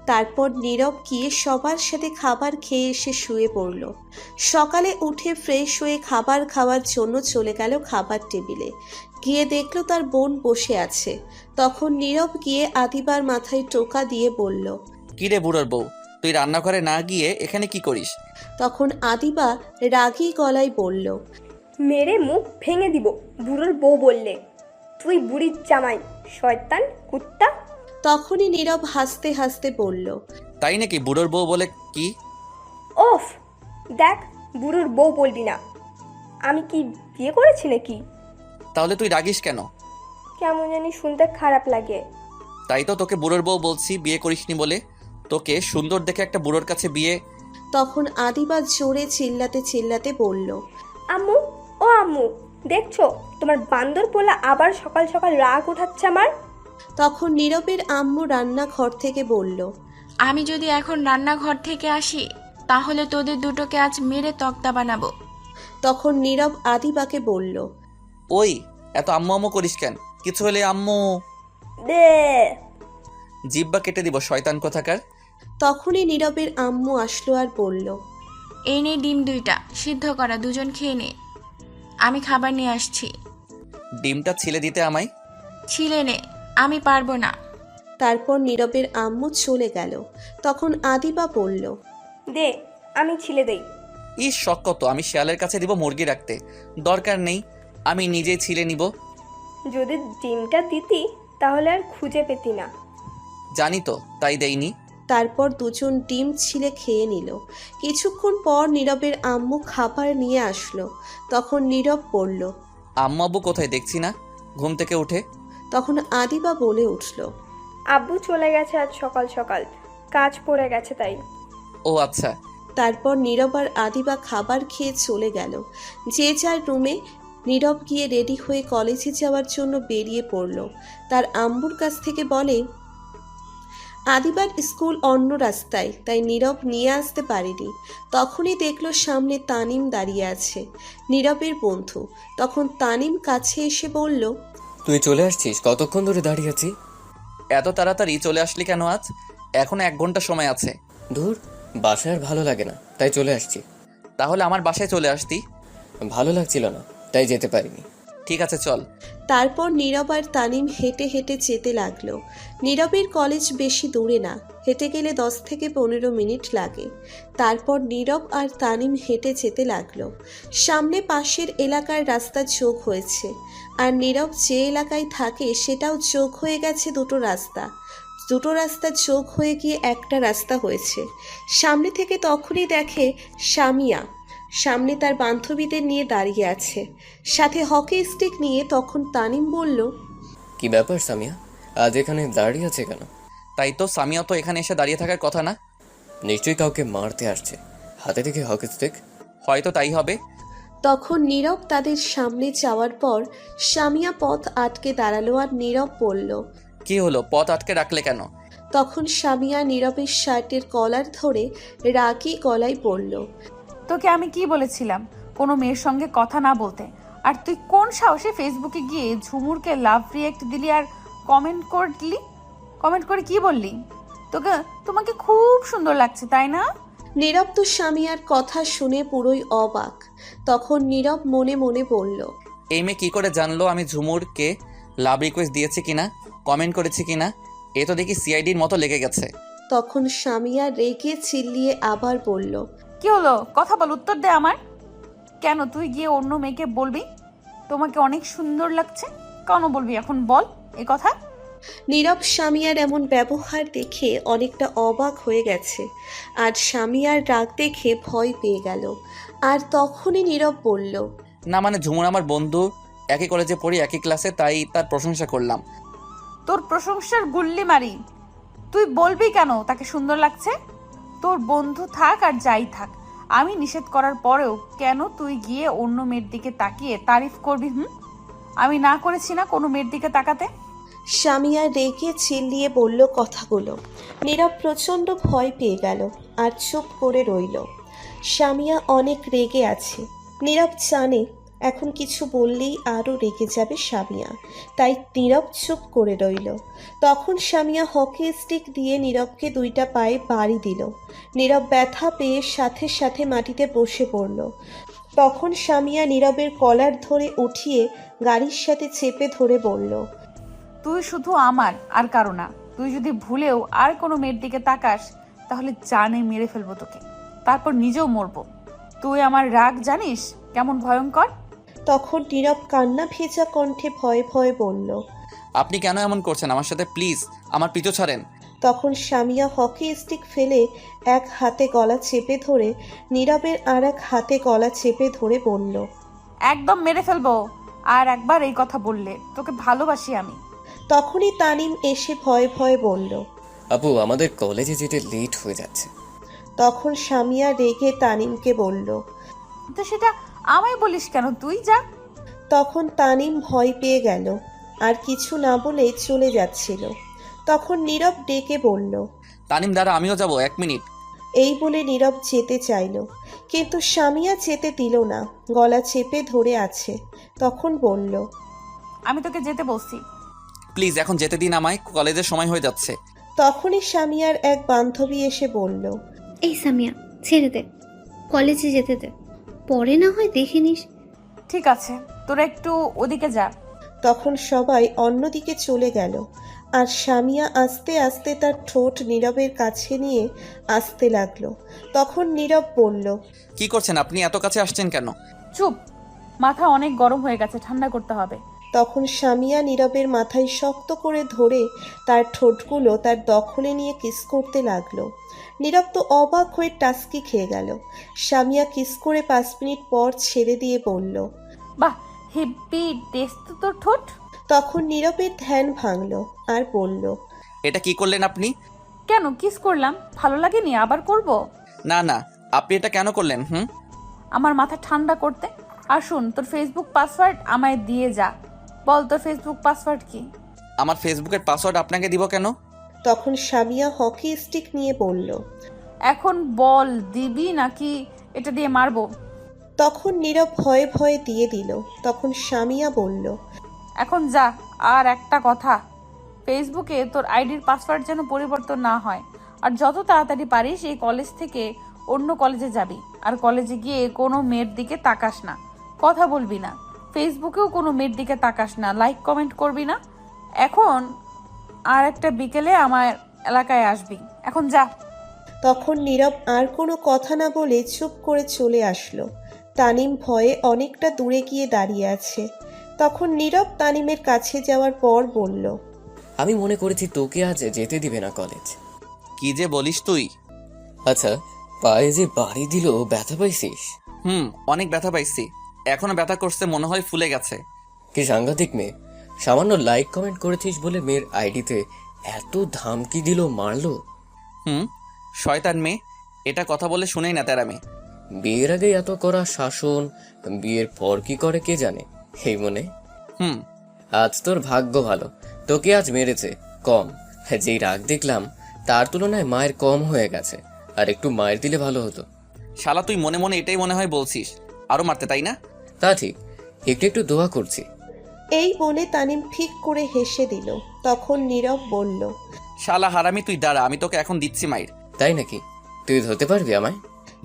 তারপর নীরব গিয়ে সবার সাথে খাবার খেয়ে এসে শুয়ে পড়ল। সকালে উঠে ফ্রেশ হয়ে খাবার খাওয়ার জন্য চলে গেল খাবার টেবিলে। গিয়ে দেখলো তার বোন বসে আছে। তখন নীরব গিয়ে আদিবার মাথায় টোকা দিয়ে বলল, কিরে বুড়োর বউ, তুই রান্নাঘরে না গিয়ে এখানে কি করিস? তখন আদিবা রাগী গলায় বলল, মেরে মুখ ভেঙে দিব বুড়োর বউ বললে। তুই বুড়ির জামাই, শয়তান কুত্তা। তখনই নীরব হাসতে হাসতে বলল, তাই নাকি? বুড়োর বউ বলে কি? ওফ, দেখ বুড়োর বউ বলবি না। আমি কি বিয়ে করেছি নাকি? তাহলে তুই রাগিস কেন? কেমন জানি শুনতে খারাপ লাগে। তাই তো তোকে বুড়োর বউ বলছি, বিয়ে করিসনি বলে। তোকে সুন্দর দেখে একটা বুড়োর কাছে বিয়ে। তখন আদিবা জোরে চিল্লাতে চিল্লাতে বলল, আম্মু, ও আম্মু, দেখছো তোমার বান্দর পোলা আবার সকাল সকাল রাগ উঠাচ্ছে আমার। তখন নীরবের আম্মু রান্নাঘর থেকে বলল, আমি যদি এখন রান্নাঘর থেকে আসি তাহলে তোদের দুটোকে আজ মেরে তক্তা বানাবো। তখন নীরব আদিবাকে বলল, ওই এত আম্মু আম্মু করিস কেন? কিছু হলে আম্মু দে। জিব্বা কেটে দিব শয়তান কোথাকার। তখনই নীরবের আম্মু আসলো আর বলল, এই নে ডিম 2টা সিদ্ধ করা, দুজন খেয়ে নে, আমি খাবার নিয়ে আসছি। ডিমটা ছিলে দিতে আমায়। ছিলে নে, আমি পারবো না। তারপর নীরবের আম্মু চলে গেল। তখন আদিবা বলল, দে, আমি ছিলে দেই। শখ কত, আমি শিয়ালের কাছে দিব মুরগি রাখতে, দরকার নেই, আমি নিজেই ছিলে নিব। যদি ডিমটা দিতি তাহলে আর খুঁজে পেতি না। জানি তো, তাই দেইনি। তারপর দুজন ডিম ছিলে খেয়ে নিল। কিছুক্ষণ পর নীরবের আম্মু খাবার নিয়ে আসলো। তখন নীরব বলল, আম্মু আব্বু কোথায় দেখছি না ঘুম থেকে উঠে। তখন আদিবা বলে উঠল, আব্বু চলে গেছে আজ সকাল সকাল, কাজ পড়ে গেছে তাই। ও আচ্ছা। তারপর নীরব আর আদিবা খাবার খেয়ে চলে গেল যে যার রুমে। নীরব গিয়ে রেডি হয়ে কলেজে যাওয়ার জন্য বেরিয়ে পড়ল। তার আম্মুর কাছ থেকে বলে, আদিবার স্কুল অন্য রাস্তায়, তাই নীরব নিয়ে আসতে পারেনি। তখনই দেখলো সামনে তানিম দাঁড়িয়ে আছে, নীরবের বন্ধু। তখন তানিম কাছে এসে বলল, তুই চলে আসছিস? কতক্ষণ ধরে দাঁড়িয়ে আছি। এত তাড়াতাড়ি চলে আসলি কেন আজ? এখনো 1 ঘন্টা সময় আছে। ধুর, বাসায় আর ভালো লাগে না, তাই চলে আসছি। তাহলে আমার বাসায় চলে আসতি। ভালো লাগছিল না, তাই যেতে পারিনি। ঠিক আছে চল। তারপর নীরব আর তানিম হেঁটে হেঁটে যেতে লাগলো। নীরবের কলেজ বেশি দূরে না, হেঁটে গেলে 10 থেকে 15 মিনিট লাগে। তারপর নীরব আর তানিম হেঁটে যেতে লাগলো। সামনে পাশের এলাকার রাস্তা যোগ হয়েছে, আর নীরব যে এলাকায় থাকে সেটাও যোগ হয়ে গেছে দুটো রাস্তা। দুটো রাস্তা যোগ হয়ে গিয়ে একটা রাস্তা হয়েছে। সামনে থেকে তখনই দেখে সামিয়া সামনে তার বান্ধবীদের নিয়ে দাঁড়িয়ে আছে, সাথে হকি স্টিক নিয়ে। তখন তানিম বলল, কি ব্যাপার সামিয়া, আজ এখানে দাঁড়িয়ে আছে কেন? তাই তো, সামিয়া তো এখানে এসে দাঁড়িয়ে থাকার কথা না। নিশ্চয়ই কাউকে মারতে আসছে, হাতে দেখে হকি স্টিক। হয়তো তাই হবে। তখন নীরব তাদের সামনে যাওয়ার পর সামিয়া পথ আটকে দাঁড়ালো আর নীরব বলল। কি হলো, পথ আটকে রাখলে কেন? তখন সামিয়া নীরবের শার্টের কলার ধরে রাগী গলায় বলল। তোকে আমি কি বলেছিলাম কোনো মেয়ের সঙ্গে কথা না বলতে? আর তুই কোন সাহসে ফেসবুকে গিয়ে ঝুমুরকে লাভ রিয়েক্ট দিলি আর কমেন্ট করলি? কমেন্ট করে কি বললি? তোমাকে খুব সুন্দর লাগছে, তাই না? নীরব তো সামিয়ার কথা শুনে পুরোই অবাক। তখন নীরব মনে মনে বলল। এই মেয়ে কী করে জানলো আমি ঝুমুরকে লাভ রিকোয়েস্ট দিয়েছি কিনা, কমেন্ট করেছি কিনা? এ তো দেখি সিআইডির মতো লেগে গেছে। তখন সামিয়া রেগে চিল্লিয়ে আবার বলল। কি হলো, কথা বল, উত্তর দে আমার। কেন তুই গিয়ে অন্য মেয়েকে বলবি তোমাকে অনেক সুন্দর লাগছে? কেন বলবি এখন বল এ কথা? নীরব সামিয়ার এমন ব্যবহার দেখে অনেকটা অবাক হয়ে গেছে আর সামিয়ার রাগ দেখে ভয় পেয়ে গেল। আর তখনই নীরব বলল। না মানে ঝুমুর আমার বন্ধু, একই কলেজে পড়ি, একই ক্লাসে, তাই তার প্রশংসা করলাম। তোর প্রশংসার গুল্লি মারি। তুই বলবি কেন তাকে সুন্দর লাগছে? তোর বন্ধু থাক আর যাই থাক, আমি নিষেধ করার পরেও কেন তুই গিয়ে অন্য মেয়ের দিকে তাকিয়ে তারিফ করবি? আমি না করেছি না কোনো মেয়ের দিকে তাকাতে? সামিয়া রেগে চিল্লিয়ে বলল কথাগুলো। নীরব প্রচণ্ড ভয় পেয়ে গেল আর চুপ করে রইল। সামিয়া অনেক রেগে আছে। নীরব জানে এখন কিছু বললেই আরও রেগে যাবে সামিয়া, তাই নীরব চুপ করে রইল। তখন সামিয়া হকি স্টিক দিয়ে নীরবকে দুইটা পায়ে বাড়ি দিল। নীরব ব্যথা পেয়ে সাথে সাথে মাটিতে বসে পড়ল। তখন সামিয়া নীরবের কলার ধরে উঠিয়ে গাড়ির সাথে চেপে ধরে বলল। তুই শুধু আমার আর কারো না। তুই যদি ভুলেও আর কোনো মেয়ের দিকে তাকাস তাহলে জানে মেরে ফেলবো তোকে, তারপর নিজেও মরবো। তুই আমার রাগ জানিস কেমন ভয়ঙ্কর? তখন নীরব কান্না ভেজা কণ্ঠে ভয়ে ভয়ে বলল। আপনি কেন এমন করছেন আমার সাথে? প্লিজ আমার পিছু ছাড়েন। তখন সামিয়া হকি স্টিক ফেলে এক হাতে গলা চেপে ধরে নীরবের আর এক হাতে গলা চেপে ধরে বলল। একদম মেরে ফেলবো আর একবার এই কথা বললে। তোকে ভালোবাসি আমি। তখনই তানিম এসে ভয়ে ভয়ে বলল। আপু, আমাদের কলেজে যেতে লেট হয়ে যাচ্ছে। তখন সামিয়া রেগে তানিমকে বলল। তো সেটা আমায় বলিস কেন? তুই যা। তখন তানিম ভয় পেয়ে গেল আর কিছু না বলে চলে যাচ্ছিল। তখন নীরব ডেকে বলল। তানিম দাঁড়া, আমিও যাব, 1 মিনিট। এই বলে নীরব যেতে চাইল, কিন্তু সামিয়া যেতে দিল না, গলা চেপে ধরে আছে। তখন বলল। আমি তোকে যেতে বলছি। প্লিজ এখন যেতে দিন আমায়, কলেজের সময় হয়ে যাচ্ছে। তখনই সামিয়ার এক বান্ধবী এসে বলল। এই সামিয়া, ছেড়ে দে, কলেজে যেতে দে, পরে না হয় দেখে নিস। ঠিক আছে, তোরা একটু ওদিকে যা। তখন সবাই অন্যদিকে চলে গেল আর সামিয়া আস্তে আস্তে তার ঠোঁট নীরবের কাছে নিয়ে আসতে লাগলো। তখন নীরব বলল। কি করছেন আপনি? এত কাছে আসছেন কেন? চুপ, মাথা অনেক গরম হয়ে গেছে, ঠান্ডা করতে হবে। তখন সামিয়া নীরবের মাথায় শক্ত করে ধরে তার ঠোঁটগুলো তার দখলে নিয়ে কিস করতে লাগলো। নীরব তো অবাক হয়ে টাস্কি খেয়ে গেল। সামিয়া কিস করে 5 মিনিট পর ছেড়ে দিয়ে বলল। বাহ, হেব্বি টেস্ট তো তোর ঠোঁট। তখন নীরবের ধ্যান ভাঙলো আর বলল। এটা কি করলেন আপনি? কেন কিস করলাম? ভালো লাগেনি? আবার করব? না না, আপনি এটা কেন করলেন? আমার মাথা ঠান্ডা করতে। আর শুন, তোর ফেসবুক পাসওয়ার্ড আমায় দিয়ে যা। বল তোর ফেসবুক পাসওয়ার্ড কি? আমার ফেসবুকের পাসওয়ার্ড আপনাকে দিব কেন? তখন সামিয়া হকি স্টিক নিয়ে বলল। এখন বল, দিবি নাকি এটা দিয়ে মারবো? তখন নীরব ভয়ে ভয়ে দিয়ে দিল। তখন সামিয়া বলল। এখন যা। আর একটা কথা, ফেসবুকে তোর আইডির পাসওয়ার্ড যেন পরিবর্তন না হয়। আর যত তাড়াতাড়ি পারিস এই কলেজ থেকে অন্য কলেজে যাবি। আর কলেজে গিয়ে কোনো মেয়ের দিকে তাকাস না, কথা বলবি না, ফেসবুকেও কোনো মেয়ের দিকে তাকাস না, লাইক কমেন্ট করবি না। এখন আর একটা বিকেলে আমার এলাকায় আসবি। এখন যা। তখন নীরব আর কোনো কথা না বলে চুপ করে চলে আসলো। তানিম ভয়ে অনেকটা দূরে গিয়ে দাঁড়িয়ে আছে। তখন নীরব তানিমের কাছে যাওয়ার পর বলল। আমি মনে করেছি তোকে আজ যেতে দিবে না কলেজ। কি যে বলিস তুই? আচ্ছা, পায়ে যে বাড়ি দিল, ব্যথা পাইছিস? অনেক ব্যথা পাইছি, এখনো ব্যথা করছে, মনে হয় ফুলে গেছে। কি সাংঘাতিক মেয়ে! সামান্য লাইক কমেন্ট করেছিস বলে মেয়ের আইডিতে এত ধামকি দিল, মারলো। শয়তান মেয়ে, এটা কথা বলে শুনেই না তেরা মেয়ে। বিয়ের আগে এত করা শাসন, বিয়ের পর কি করে কে জানে। এই মনে হুম। আজ তোর ভাগ্য ভালো, তোকে আজ মেরেছে কম। যেই রাগ দেখলাম তার তুলনায় মায়ের কম হয়ে গেছে, আর একটু মায়ের দিলে ভালো হতো। শালা তুই মনে মনে এটাই মনে হয় বলছিস, আরো মারতে তাই না? তা ঠিক, একটু একটু দোয়া করছি। এই বলে তানিম ফিক করে হেসে দিল। তখন নীরব বলল, শালা হারামি তুই দাঁড়া, আমি তোকে এখন দিচ্ছি মাইর। তাই নাকি? তুই ধরতে পারবি আমায়?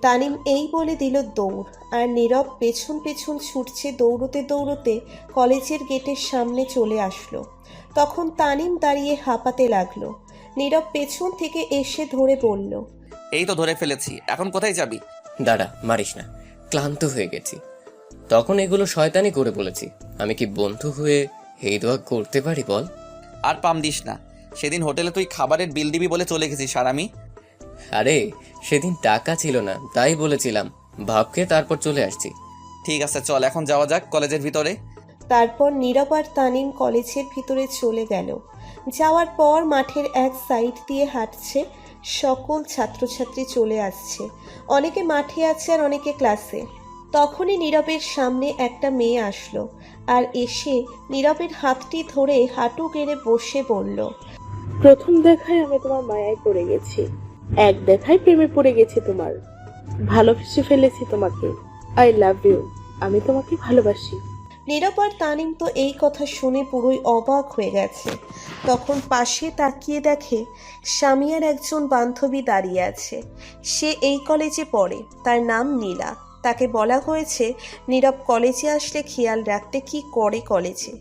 তানিম এই বলে দিল দৌড়, আর নীরব পেছন পেছন ছুটছে। দৌড়তে দৌড়তে কলেজের গেটের সামনে চলে আসলো। তখন তানিম দাঁড়িয়ে হাঁপাতে লাগলো। নীরব পেছন থেকে এসে ধরে বলল, এই তো ধরে ফেলেছি, এখন কোথায় যাবি? দাঁড়া, মারিস না, ক্লান্ত হয়ে গেছি। তখন এগুলো শয়তানি করে বলেছি, আমি কি বন্ধু হয়ে এই দোয়া করতে পারি বল? আর পাম দিস না, সেদিন হোটেলে তুই খাবারের বিল দিবি বলে চলে গেছিস হারামি। আরে সেদিন টাকা ছিল না, তাই বলেছিলাম ভাবকে, তারপর চলে আসছি। ঠিক আছে চল এখন যাওয়া যাক কলেজের ভিতরে। তারপর নীরব আর তানিম কলেজের ভিতরে চলে গেল। যাওয়ার পর মাঠের এক সাইড দিয়ে হাঁটছে। সকল ছাত্রছাত্রী চলে আসছে, অনেকে মাঠে আছে আর অনেকে ক্লাসে। তখনই নীরবের সামনে একটা মেয়ে আসলো, আর এসে নীরবের হাতটি ধরে হাঁটু গেড়ে বসে বলল, প্রথম দেখায় আমি তোমার মায়ায় পড়ে গেছি, এক দেখায় প্রেমে পড়ে গেছি তোমার, ভালোবেসে ফেলেছি তোমাকে। আই লাভ ইউ, আমি তোমাকে ভালোবাসি। নীরব আর তানিম তো এই কথা শুনে পুরোই অবাক হয়ে গেছে। তখন পাশে তাকিয়ে দেখে সামিয়ার একজন বান্ধবী দাঁড়িয়ে আছে। সে এই কলেজে পড়ে, তার নাম নীলা। তাকে বলা হয়েছে নীরব কলেজে আসলে খেয়াল রাখতে কি করে কলেজে।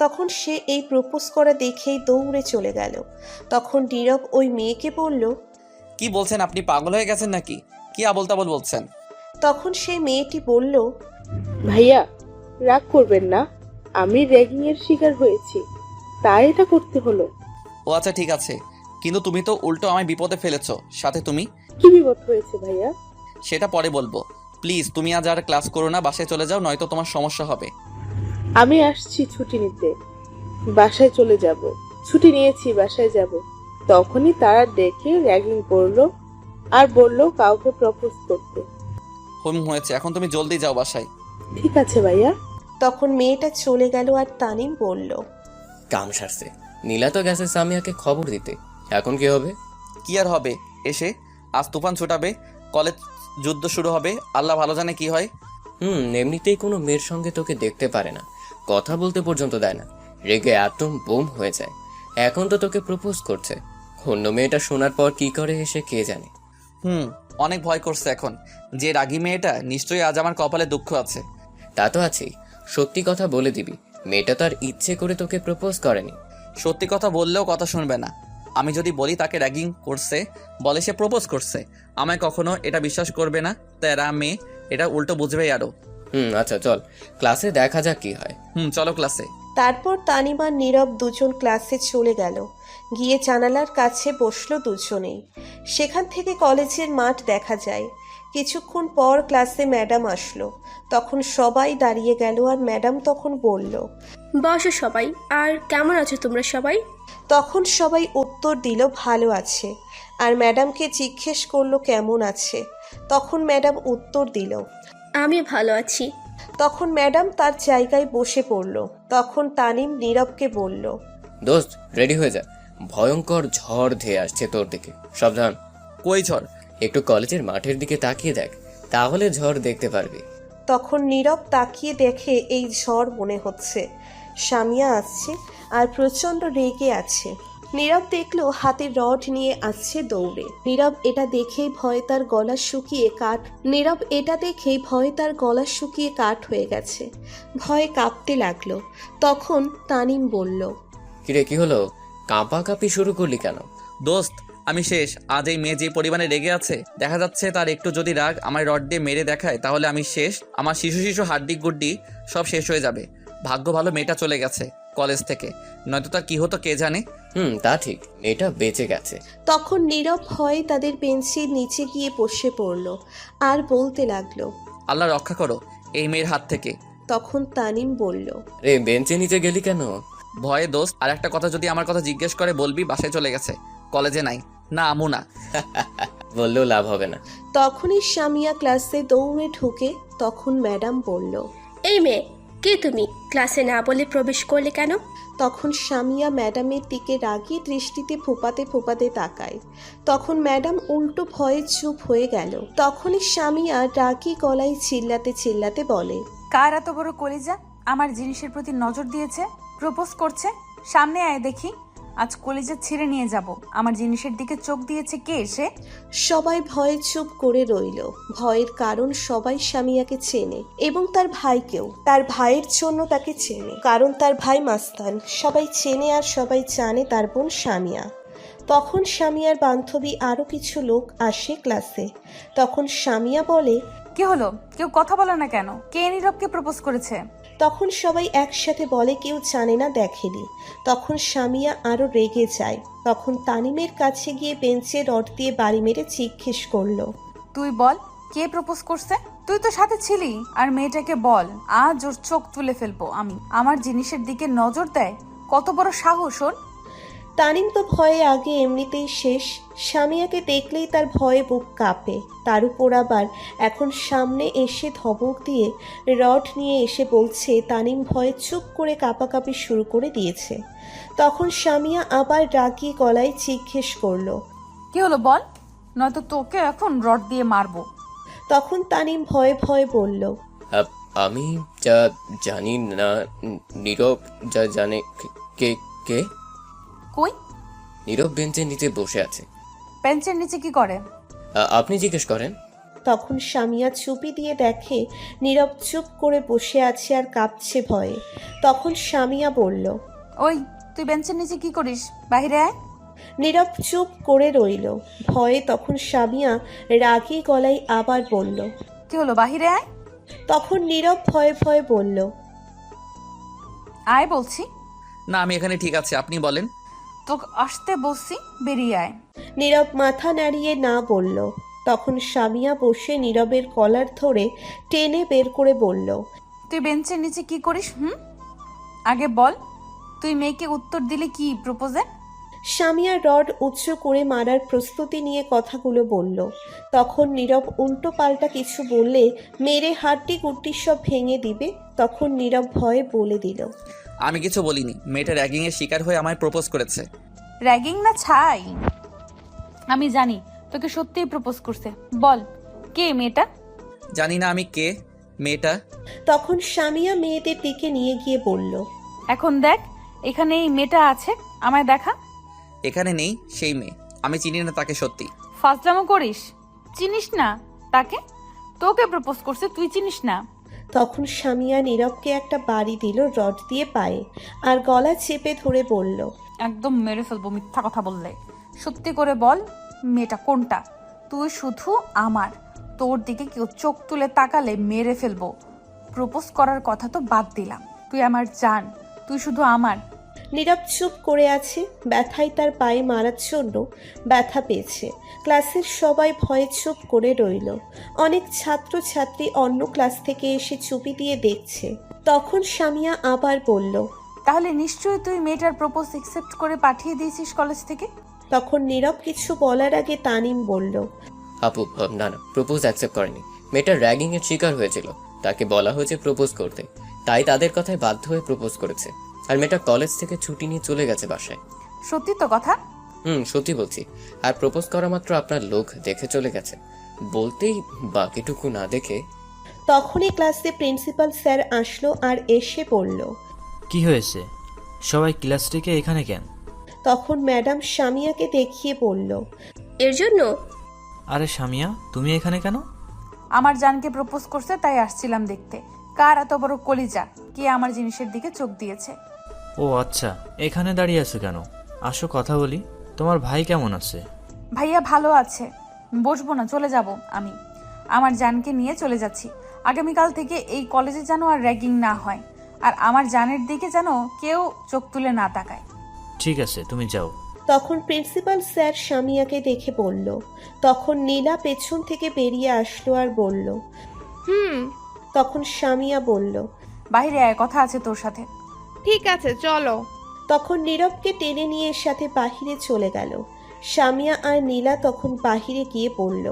তখন সে এই প্রপোজ করা দেখেই দৌড়ে চলে গেল। তখন নীরব ওই মেয়েকে বলল, কি বলছেন আপনি, পাগল হয়ে গেছেন নাকি? কি আবল তাবল বলছেন? তখন সেই মেয়েটি বলল, ভাইয়া রাগ করবেন না, আমি র্যাগিং এর শিকার হয়েছি, তাই এটা করতে হলো। ও আচ্ছা ঠিক আছে, কিন্তু তুমি তো উল্টো আমায় বিপদে ফেলেছো। সাথে তুমি কি বিপদ হয়েছে ভাইয়া? সেটা পরে বলবো। প্লিজ তুমি আজ আর ক্লাস করো না, বাসায় চলে যাও, নয়তো তোমার সমস্যা হবে। আমি আসছি ছুটি নিতে, বাসায় চলে যাব। ছুটি নিয়েছি, বাসায় যাব। তখনই তারা দেখে র্যাগিং করলো আর বললো কাউকে প্রপোজ করতে। হুম হয়েছে, এখন তুমি জলদি যাও বাসায়। ঠিক আছে ভাইয়া। তখন মেয়েটা চলে গেল। আর তানিম বলল, কাম সারছে, নীলা তো গেছে সামিয়াকে খবর দিতে, এখন কি হবে? কি আর হবে, এসে আজ তুফান ছুটাবে, কলেজ যুদ্ধ শুরু হবে, আল্লাহ ভালো জানে কি হয়। এমনিতেই কোনো মেয়ের সঙ্গে তোকে দেখতে পারে না, কথা বলতে পর্যন্ত দেয় না, রেগে অ্যাটম বোম হয়ে যায়। এখন তো তোকে প্রপোজ করছে, অন্য মেয়েটা শোনার পর কি করে এসে কে জানে। অনেক ভয় করছে এখন, যে রাগী মেয়েটা নিশ্চয়ই আজ আমার কপালে দুঃখ আছে। তা তো আছেই, সত্যি কথা বলে দিবি, মেয়েটা তার ইচ্ছে করে তোকে প্রপোজ করেনি। সত্যি কথা বললেও কথা শুনবে না। আমি যদি বলি তাকে র্যাগিং করছে, বলে সে প্রপোজ করছে, আমায় কখনো এটা বিশ্বাস করবে না। তারা মেয়ে এটা উল্টো বুঝবেই আরো। আচ্ছা চল, ক্লাসে দেখা যাক কি হয়। চলো ক্লাসে। তারপর তানিম আর নীরব দুজন ক্লাসে চলে গেল। গিয়ে জানালার কাছে বসলো দুজনেই। সেখান থেকে কলেজের মাঠ দেখা যায়। কিছুক্ষণ পর ক্লাসে ম্যাডাম আসলো। তখন সবাই দাঁড়িয়ে গেল। আর ম্যাডাম তখন বলল, বসো সবাই। আর কেমন আছো তোমরা সবাই? তখন সবাই উত্তর দিল ভালো আছে। আর ম্যাডামকে জিজ্ঞেস করলো কেমন আছে। তখন ম্যাডাম উত্তর দিল, আমি ভালো আছি। তখন ম্যাডাম তার জায়গায় বসে পড়ল। তখন তানিম নীরবকে বলল, দোস্ত রেডি হয়ে যা, ভয়ঙ্কর ঝড় ধেয়ে আসছে তোর দিকে, সাবধান। কই ঝড়? একটু কলেজের মাঠের দিকে তাকিয়ে দেখ, তাহলে ঝড় দেখতে পারবি। তখন নীরব তাকিয়ে দেখে এই ঝড় মনে হচ্ছে সামিয়া আসছে আর প্রচণ্ড রেগে আছে। নীরব দেখলো হাতে রড নিয়ে আসছে দৌড়ে। নীরব এটা দেখেই ভয়ে তার গলা শুকিয়ে কাঠ হয়ে গেছে। ভয়ে কাঁপতে লাগলো। তখন তানিম বলল, কিরে কি হলো, কাঁপাকাঁপি শুরু করলি কেন? দোস্ত আমি শেষ। আজ এই মেয়ে যে পরিমাণে রেগে আছে, দেখা যাচ্ছে তার একটু যদি রাগ আমার রড দিয়ে মেরে দেখায় তাহলে আমি শেষ। আমার শিশু হাড্ডি গুড্ডি সব শেষ হয়ে যাবে। ভাগ্য ভালো মেয়েটা চলে গেছে কলেজ থেকে, নয়তো তার কি হতো কে জানে। তা ঠিক, মেয়েটা বেঁচে গেছে। তখন নীরব ভয়ে তাদের বেঞ্চের নিচে গিয়ে বসে পড়ল আর বলতে লাগলো, আল্লাহ রক্ষা করো এই মেয়ের হাত থেকে। তখন তানিম বলল, রে বেঞ্চে নিচে গেলি কেন? ভয়ে দোস্ত। আর একটা কথা, যদি আমার কথা জিজ্ঞেস করে বলবি বাসায় চলে গেছে, কলেজে নাই। না আমু না। বললেও লাভ হবে না। তখনই সামিয়া ক্লাসে দৌড়ে ঢুকে। তখন ম্যাডাম বলল, এই মেয়ে, কে তুমি? ক্লাসে না বলে প্রবেশ করলে কেন? তখন সামিয়া ম্যাডামের দিকে রাগী দৃষ্টিতে ফোপাতে ফোপাতে তাকায়। তখন ম্যাডাম উল্টো ভয়ে চুপ হয়ে গেল। তখনই সামিয়া রাগী গলায় চিল্লাতে চিল্লাতে বলে, কার এত বড় কলিজা আমার জিনিসের প্রতি নজর দিয়েছে, প্রপোজ করছে? সামনে আয় দেখি, আজ কলিজা ছিঁড়ে নিয়ে যাব। আমার জিনিসের দিকে চোখ দিয়েছে কে সে? সবাই ভয়ে চুপ করে রইল। ভয়ের কারণ সবাই সামিয়াকে চেনে এবং তার ভাইকেও। তার ভাইয়ের জন্য তাকে চেনে, কারণ তার ভাই মাস্তান। সবাই চেনে আর সবাই জানে তার বোন সামিয়া। তখন সামিয়ার বান্ধবী আরও কিছু লোক আসে ক্লাসে। তখন সামিয়া বলে, কি হলো? কেউ কথা বলে না কেন? কে নীরবকে প্রপোজ করেছে? তখন সবাই একসাথে বলে, কেউ জানে না, দেখেনি। তখন সামিয়া আরো রেগে যায়। তখন তানিমের কাছে গিয়ে বেঞ্চে রড দিয়ে বাড়ি মেরে জিজ্ঞেস করলো, তুই বল, কে প্রপোজ করছে? তুই তো সাথে ছিলি। আর মেয়েটাকে বল, আজ ওর চোখ তুলে ফেলবো আমি। আমার জিনিসের দিকে নজর দেয়, কত বড় সাহস ওর! তানিম তো ভয়ে আগে এমনিতেই শেষ। সামিয়াকে দেখলেই তার ভয়ে বুক কাঁপে। তার উপর আবার এখন সামনে এসে ধমক দিয়ে রড নিয়ে এসে বলছে। তানিম ভয়ে চুপ করে কাঁপাকাঁপি শুরু করে দিয়েছে। তখন সামিয়া আবার রাগী গলায় জিজ্ঞেস করলো, কি হলো বল, নয়তো তোকে এখন রড দিয়ে মারবো। তখন তানিম ভয়ে ভয়ে বলল, আমি যা জানি না। নীরব যা জানে। কে কে? কই? নীরব বেঞ্চের নিচে বসে আছে। বেঞ্চের নিচে কি করে? আপনি জিজ্ঞেস করেন। তখন সামিয়া চুপি দিয়ে দেখে নীরব চুপ করে বসে আছে আর কাঁপছে ভয়ে। তখন সামিয়া বলল, ওই, তুই বেঞ্চের নিচে কি করিস? বাইরে আয়। নীরব চুপ করে রইল ভয়ে। তখন সামিয়া রাগী গলায় আবার বলল, কি হলো, বাহিরে আয়। তখন নীরব ভয়ে ভয়ে বলল, আয় বলছি। না, আমি এখানে ঠিক আছে, আপনি বলেন। তোকে আসতে বলছি, বেরিয়ে আয়। নীরব মাথা নাড়িয়ে না বলল। তখন সামিয়া বসে নীরবের কলার ধরে টেনে বের করে বলল, তুই বেঞ্চের নিচে কি করিস? আগে বল, তুই মেয়েকে উত্তর দিলে কি প্রপোজে? সামিয়া রড উচ্চ করে মারার প্রস্তুতি নিয়ে কথাগুলো বলল। তখন নীরব উল্টো পাল্টা কিছু বললে মেরে হাড্ডি গুড্ডি সব ভেঙে দিবে। তখন নীরব ভয়ে বলে দিল, আমি কিছু বলিনি। মেয়েটা র্যাগিংয়ের শিকার হয়ে আমায় প্রপোজ করেছে। র্যাগিং না ছাই, আমি জানি তোকে সত্যিই প্রপোজ করছে। বল, কে মেয়েটা? জানি না আমি কে মেয়েটা। তখন সামিয়া মেয়েদের দিকে নিয়ে গিয়ে বলল, এখন দেখ, এখানে এই মেয়েটা আছে, আমায় দেখা। এখানে নেই সেই মেয়ে, আমি চিনি না তাকে সত্যি। ফাজলামো করিস? চিনিস না তাকে? তোকে প্রপোজ করছে, তুই চিনিস না? তখন সামিয়া নীরবকে একটা বাড়ি দিল রড দিয়ে পায়ে আর গলা চেপে ধরে বলল, একদম মেরে ফেলবো মিথ্যা কথা বললে। সত্যি করে বল, মেয়েটা কোনটা? তুই শুধু আমার, তোর দিকে কেউ চোখ তুলে তাকালে মেরে ফেলবো। প্রপোজ করার কথা তো বাদ দিলাম, তুই আমার জান, তুই শুধু আমার। নীরব চুপ করে আছে। ব্যথায় তার পায়ে মারার জন্য ব্যথা পেয়েছে। ক্লাসের সবাই ভয়ে চুপ করে রইল। অনেক ছাত্র ছাত্রী অন্য ক্লাস থেকে এসে চুপি দিয়ে দেখছে। তখন সামিয়া আবার বলল, তাহলে নিশ্চয়ই তুই মেয়েটার প্রপোজ অ্যাকসেপ্ট করে পাঠিয়ে দিয়েছিস কলেজ থেকে? তখন নীরব কিছু বলার আগে তানিম বলল, আপু না না, প্রপোজ অ্যাকসেপ্ট করেনি। মেয়েটা র্যাগিং এর শিকার হয়েছিল, তাকে বলা হয়েছে প্রপোজ করতে, তাই তাদের কথায় বাধ্য হয়ে প্রপোজ করেছে। আর মেয়েটা কলেজ থেকে ছুটি নিয়ে চলে গেছে বাসায়। সত্যি তো কথা? সত্যি বলছি। আর প্রপোজ করা মাত্র আপনার লোক দেখে চলে গেছে, বলতেই বাকিটুকু না দেখে। তখনই ক্লাসে প্রিন্সিপাল স্যার আসলো আর এসে বলল, কি হয়েছে, সবাই ক্লাস থেকে এখানে কেন? তখন ম্যাডাম সামিয়াকে দেখিয়ে বলল, এর জন্য? আরে সামিয়া, তুমি এখানে কেন? আমার জানকে প্রপোজ করছে, তাই আসছিলাম দেখতে কার এত বড় কলিজা, কে আমার জিনিসের দিকে চোখ দিয়েছে। ও আচ্ছা, এখানে দাঁড়িয়ে আছো কেন? আসো কথা বলি। তোমার ভাই কেমন আছে? ভাইয়া ভালো আছে। বসবো না, চলে যাব আমি। আমার জানকে নিয়ে চলে যাচ্ছি। আগামীকাল থেকে এই কলেজে যেন আর র্যাগিং না হয়, আর আমার জানের দিকে যেন কেউ চোখ তুলে না তাকায়। ঠিক আছে, তুমি যাও। তখন প্রিন্সিপাল স্যার সামিয়াকে দেখে বলল। তখন নীলা পেছন থেকে বেরিয়ে আসলো আর বলল, তখন সামিয়া বলল, বাইরে আয়, কথা আছে তোর সাথে। ঠিক আছে, চলো। তখন নীরবকে টেনে নিয়ে সাথে বাহিরে চলে গেল। সামিয়া আর নীলা তখন বাহিরে গিয়ে পড়ল।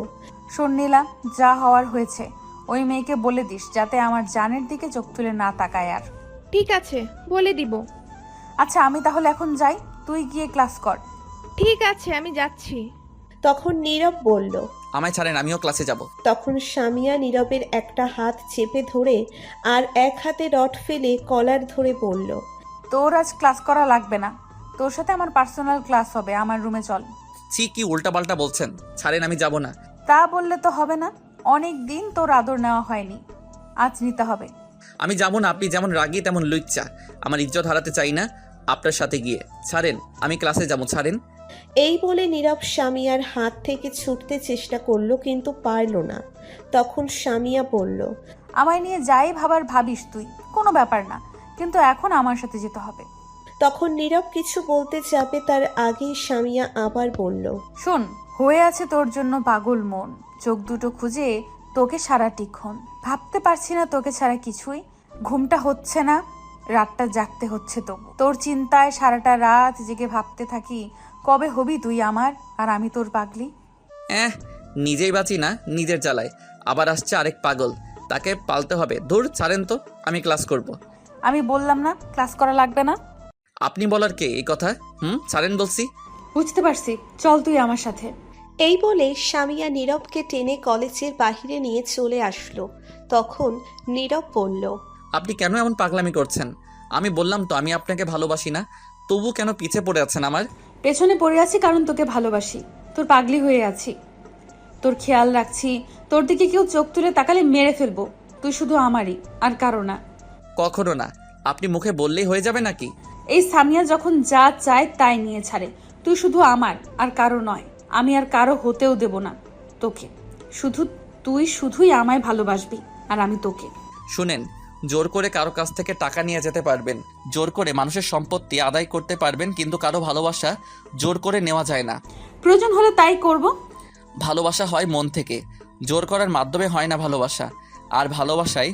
শোন নীলা, যা হওয়ার হয়েছে। ওই মেয়েকে বলে দিস যাতে আমার জানের দিকে চোখ তুলে না তাকায় আর। ঠিক আছে, বলে দিব। আচ্ছা আমি তাহলে এখন যাই, তুই গিয়ে ক্লাস কর। ঠিক আছে, আমি যাচ্ছি। তখন নীরব বলল। আমায় ছাড়েন, আমিও ক্লাসে যাব। তখন সামিয়া নীরবের একটা হাত চেপে ধরে আর এক হাতে রড ফেলে কলার ধরে বলল। তোর আজ ক্লাস করা লাগবে না, তোর সাথে আমার পার্সোনাল ক্লাস হবে। আমার রুমে চল। ছি, কি উল্টাপাল্টা বলছেন, ছাড়েন, আমি যাব না। তা বললে তো হবে না, অনেক দিন তোর আদর নেওয়া হয়নি, আজ নিতে হবে। আমি যাব না, আপনি যেমন রাগী তেমন লুচ্চা। আমার ইজ্জত হারাতে চাই না আপনার সাথে গিয়ে। ছাড়েন, আমি ক্লাসে যাব, ছাড়েন। এই বলে নীরব সামিয়ার হাত থেকে ছুটতে চেষ্টা করলো, কিন্তু পারল না। তখন সামিয়া বলল। আমায় নিয়ে যাই ভাবার ভাবিস তুই, কোনো ব্যাপার না, কিন্তু এখন আমার সাথে যেতে হবে। তখন নীরব কিছু বলতে যাবে তার আগেই সামিয়া আবার বলল। শোন, হয়ে আছে তোর জন্য পাগল মন, চোখ দুটো খুঁজে তোকে সারাটিক্ষণ ভাবতে পারছি না তোকে ছাড়া কিছুই। ঘুমটা হচ্ছে না, রাতটা জাগতে হচ্ছে তবু তোর চিন্তায় সারাটা রাত জেগে ভাবতে থাকি কবে হবি তুই আমার আর আমি তোর পাগলি। নিজেই বাঁচি না নিজের জ্বালায়, আবার আসছে আরেক পাগল, তাকে পালতে হবে। ধুর, ছাড়েন তো, আমি ক্লাস করব। আমি বললাম না ক্লাস করা লাগবে না? আপনি বলার কে এই কথা? ছাড়েন বলছি। বুঝতে পারছি, চল তুই আমার সাথে। এই বলে সামিয়া নীরবকে টেনে কলেজের বাহিরে নিয়ে চলে আসলো। তখন নীরব বলল। আপনি কেন এমন পাগলামি করছেন? আমি বললাম তো আমি আপনাকে ভালোবাসি না, তবু কেন পিছে পড়ে আছেন আমার? পেছনে পড়ে আছি কারণ তোকে ভালোবাসি, তোর পাগলি হয়ে আছি, তোর খেয়াল রাখছি। তোর দিকে কেউ চোখ তুলে তাকালে মেরে ফেলবো। তুই শুধু আমারই, আর কারো না। কখনো না। আপনি মুখে বললেই হয়ে যাবে নাকি? এই সামিয়া যখন যা চায় তাই নিয়ে ছাড়ে। তুই শুধু আমার, আর কারো নয়। আমি আর কারো হতেও দেব না তোকে। তুই শুধুই আমায় ভালোবাসবি, আর আমি তোকে। শুনেন, জোর করে কারো কাছ থেকে টাকা নিয়ে যেতে পারবেন, জোর করে মানুষের সম্পত্তি আদায় করতে পারবেন, কিন্তু কারো ভালোবাসা জোর করে নেওয়া যায় না। প্রয়োজন হলে তাই করব। ভালোবাসা হয় মন থেকে, জোর করার মাধ্যমে হয় না ভালোবাসা। আর ভালোবাসায়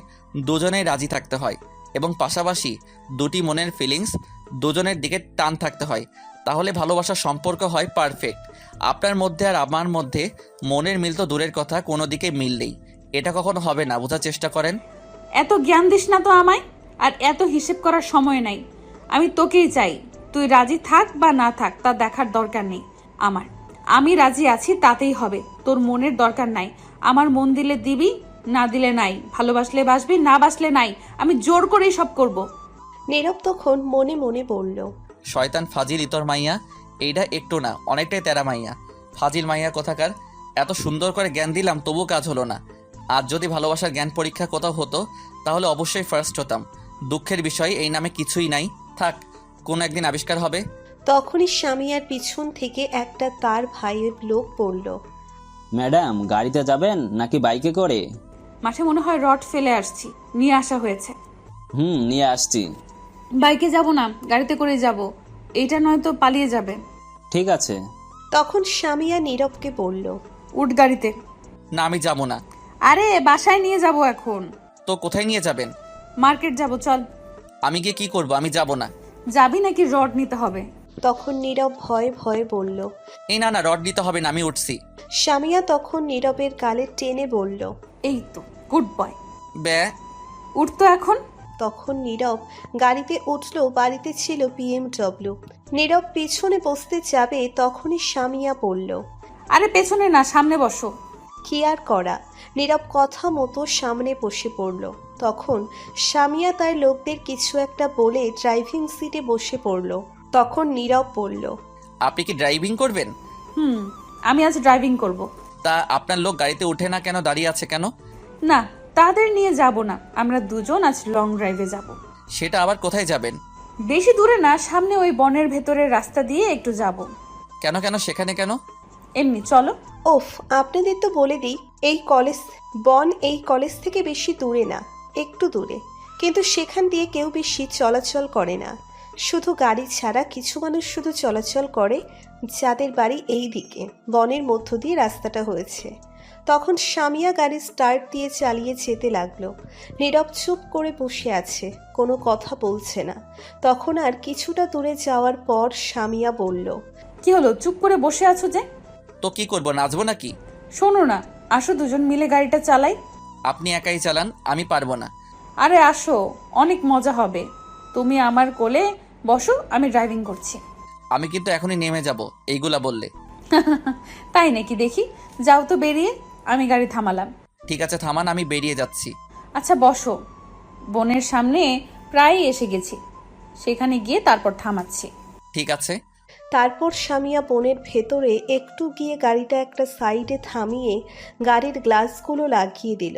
দুজনেই রাজি থাকতে হয়, এবং পাশাপাশি দুটি মনের ফিলিংস দুজনের দিকে টান থাকতে হয়, তাহলে ভালোবাসার সম্পর্ক হয় পারফেক্ট। আপনার মধ্যে আর আমার মধ্যে মনের মিল তো দূরের কথা, কোনো দিকে মিল নেই। এটা কখনো হবে না, বোঝার চেষ্টা করেন। এত জ্ঞান দিস না তো আমায়, আর এত হিসেব করার সময় নাই। আমি তোকেই চাই, তুই রাজি থাক বা না থাক তা দেখার দরকার নেই আমার। আমি রাজি আছি, তাতেই হবে। তোর মনের দরকার নাই। আমার মন দিলে দিবি, না দিলে নাই। ভালোবাসলে বাসবি, না বাসলে নাই। আমি জোর করেই সব করব। নীরব তখন মনে মনে বলল। শয়তান ফাজিল ইতর মাইয়া, এইটা একটু না, অনেকটাই তেরা মাইয়া। ফাজিল মাইয়া কোথাকার। এত সুন্দর করে জ্ঞান দিলাম তবু কাজ হলো না। আর যদি ভালোবাসার জ্ঞান পরীক্ষা কোথাও হতো তাহলে অবশ্যই ফার্স্ট হতাম। দুঃখের বিষয় এই নামে কিছুই নাই, থাক, কোন একদিন আবিষ্কার হবে। তখনই সামিয়ার পিছন থেকে একটা তার ভাইয়ের লোক বলল। ম্যাডাম, গাড়িতে যাবেন নাকি বাইকে করে? মাঠে মনে হয় রড ফেলে আসছি, নিয়ে আসা হয়েছে। নিয়ে আসছি। বাইকে যাব না, গাড়িতে করে যাব। এইটা নয়তো পালিয়ে যাবে। ঠিক আছে। তখন সামিয়া নীরবকে বলল। উঠ গাড়িতে। না, আমি যাব না। আরে বাসায় নিয়ে যাব এখন। তো কোথায় নিয়ে যাবেন? মার্কেট যাব, চল। আমি গিয়ে কি করব? আমি যাব না। যাবি নাকি রড নিতে হবে? তখন নীরব ভয়ে ভয়ে বলল। এই না, রড নিতে হবে না, আমি উঠছি। সামিয়া তখন নীরবের গালে টেনে বলল। এই তো গুড বয়। বে উঠতো এখন। তখন নীরব গাড়িতে উঠল। বাড়িতে ছিল BMW। নীরব পিছনে বসতে যাবে, তখনই সামিয়া বলল। আরে পেছনে না, সামনে বসো। কি আর করা, নীরব কথা মতো সামনে বসে পড়ল। তখন সামিয়া তার লোকদের কিছু একটা বলে ড্রাইভিং সিটে বসে পড়ল। তখন নীরব বলল। আপনি কি ড্রাইভিং করবেন? আমি আজ ড্রাইভিং করব। তা আপনার লোক গাড়িতে উঠে না কেন, দাঁড়িয়ে আছে কেন? না, তাদের নিয়ে যাব না, আমরা দুজন আজ লং ড্রাইভে যাব। সেটা আবার কোথায় যাবেন? বেশি দূরে না, সামনে ওই বনের ভেতরের রাস্তা দিয়ে একটু যাব। কেন সেখানে কেন? এমনি, চলো। ওফ, আপনাদের তো বলে দিই, এই কলেজ থেকে বেশি দূরে না, একটু দূরে, কিন্তু সেখান দিয়ে কেউ বেশি চলাচল করে না। শুধু গাড়ি ছাড়া কিছু মানুষ শুধু চলাচল করে, যাদের বাড়ি এই দিকে। বনের মধ্য দিয়ে রাস্তাটা হয়েছে। তখন সামিয়া গাড়ি স্টার্ট দিয়ে চালিয়ে যেতে লাগলো। নীরব চুপ করে বসে আছে, কোনো কথা বলছে না। তখন আর কিছুটা দূরে যাওয়ার পর সামিয়া বলল, কি হলো, চুপ করে বসে আছো যে? তো কি করবো, নাচবো নাকি? শোনো না, আসো দুজন মিলে গাড়িটা চালাই। আপনি একাই চালান, আমি পারবো না। আরে আসো, অনেক মজা হবে। তুমি আমার কোলে বসো, আমি ড্রাইভিং করছি। আমি কিন্তু এখনই নেমে যাব এইগুলা বললে। তাই নাকি? দেখি, যাও তো বেরিয়ে। আমি গাড়ি থামালাম। ঠিক আছে থামান, আমি বেরিয়ে যাচ্ছি। আচ্ছা বসো, বোনের সামনে প্রায় এসে গেছি, সেখানে গিয়ে তারপর থামাচ্ছি। ঠিক আছে। তারপর সামিয়া বনের ভেতরে একটু গিয়ে গাড়িটা একটা সাইডে থামিয়ে গাড়ির গ্লাসগুলো লাগিয়ে দিল।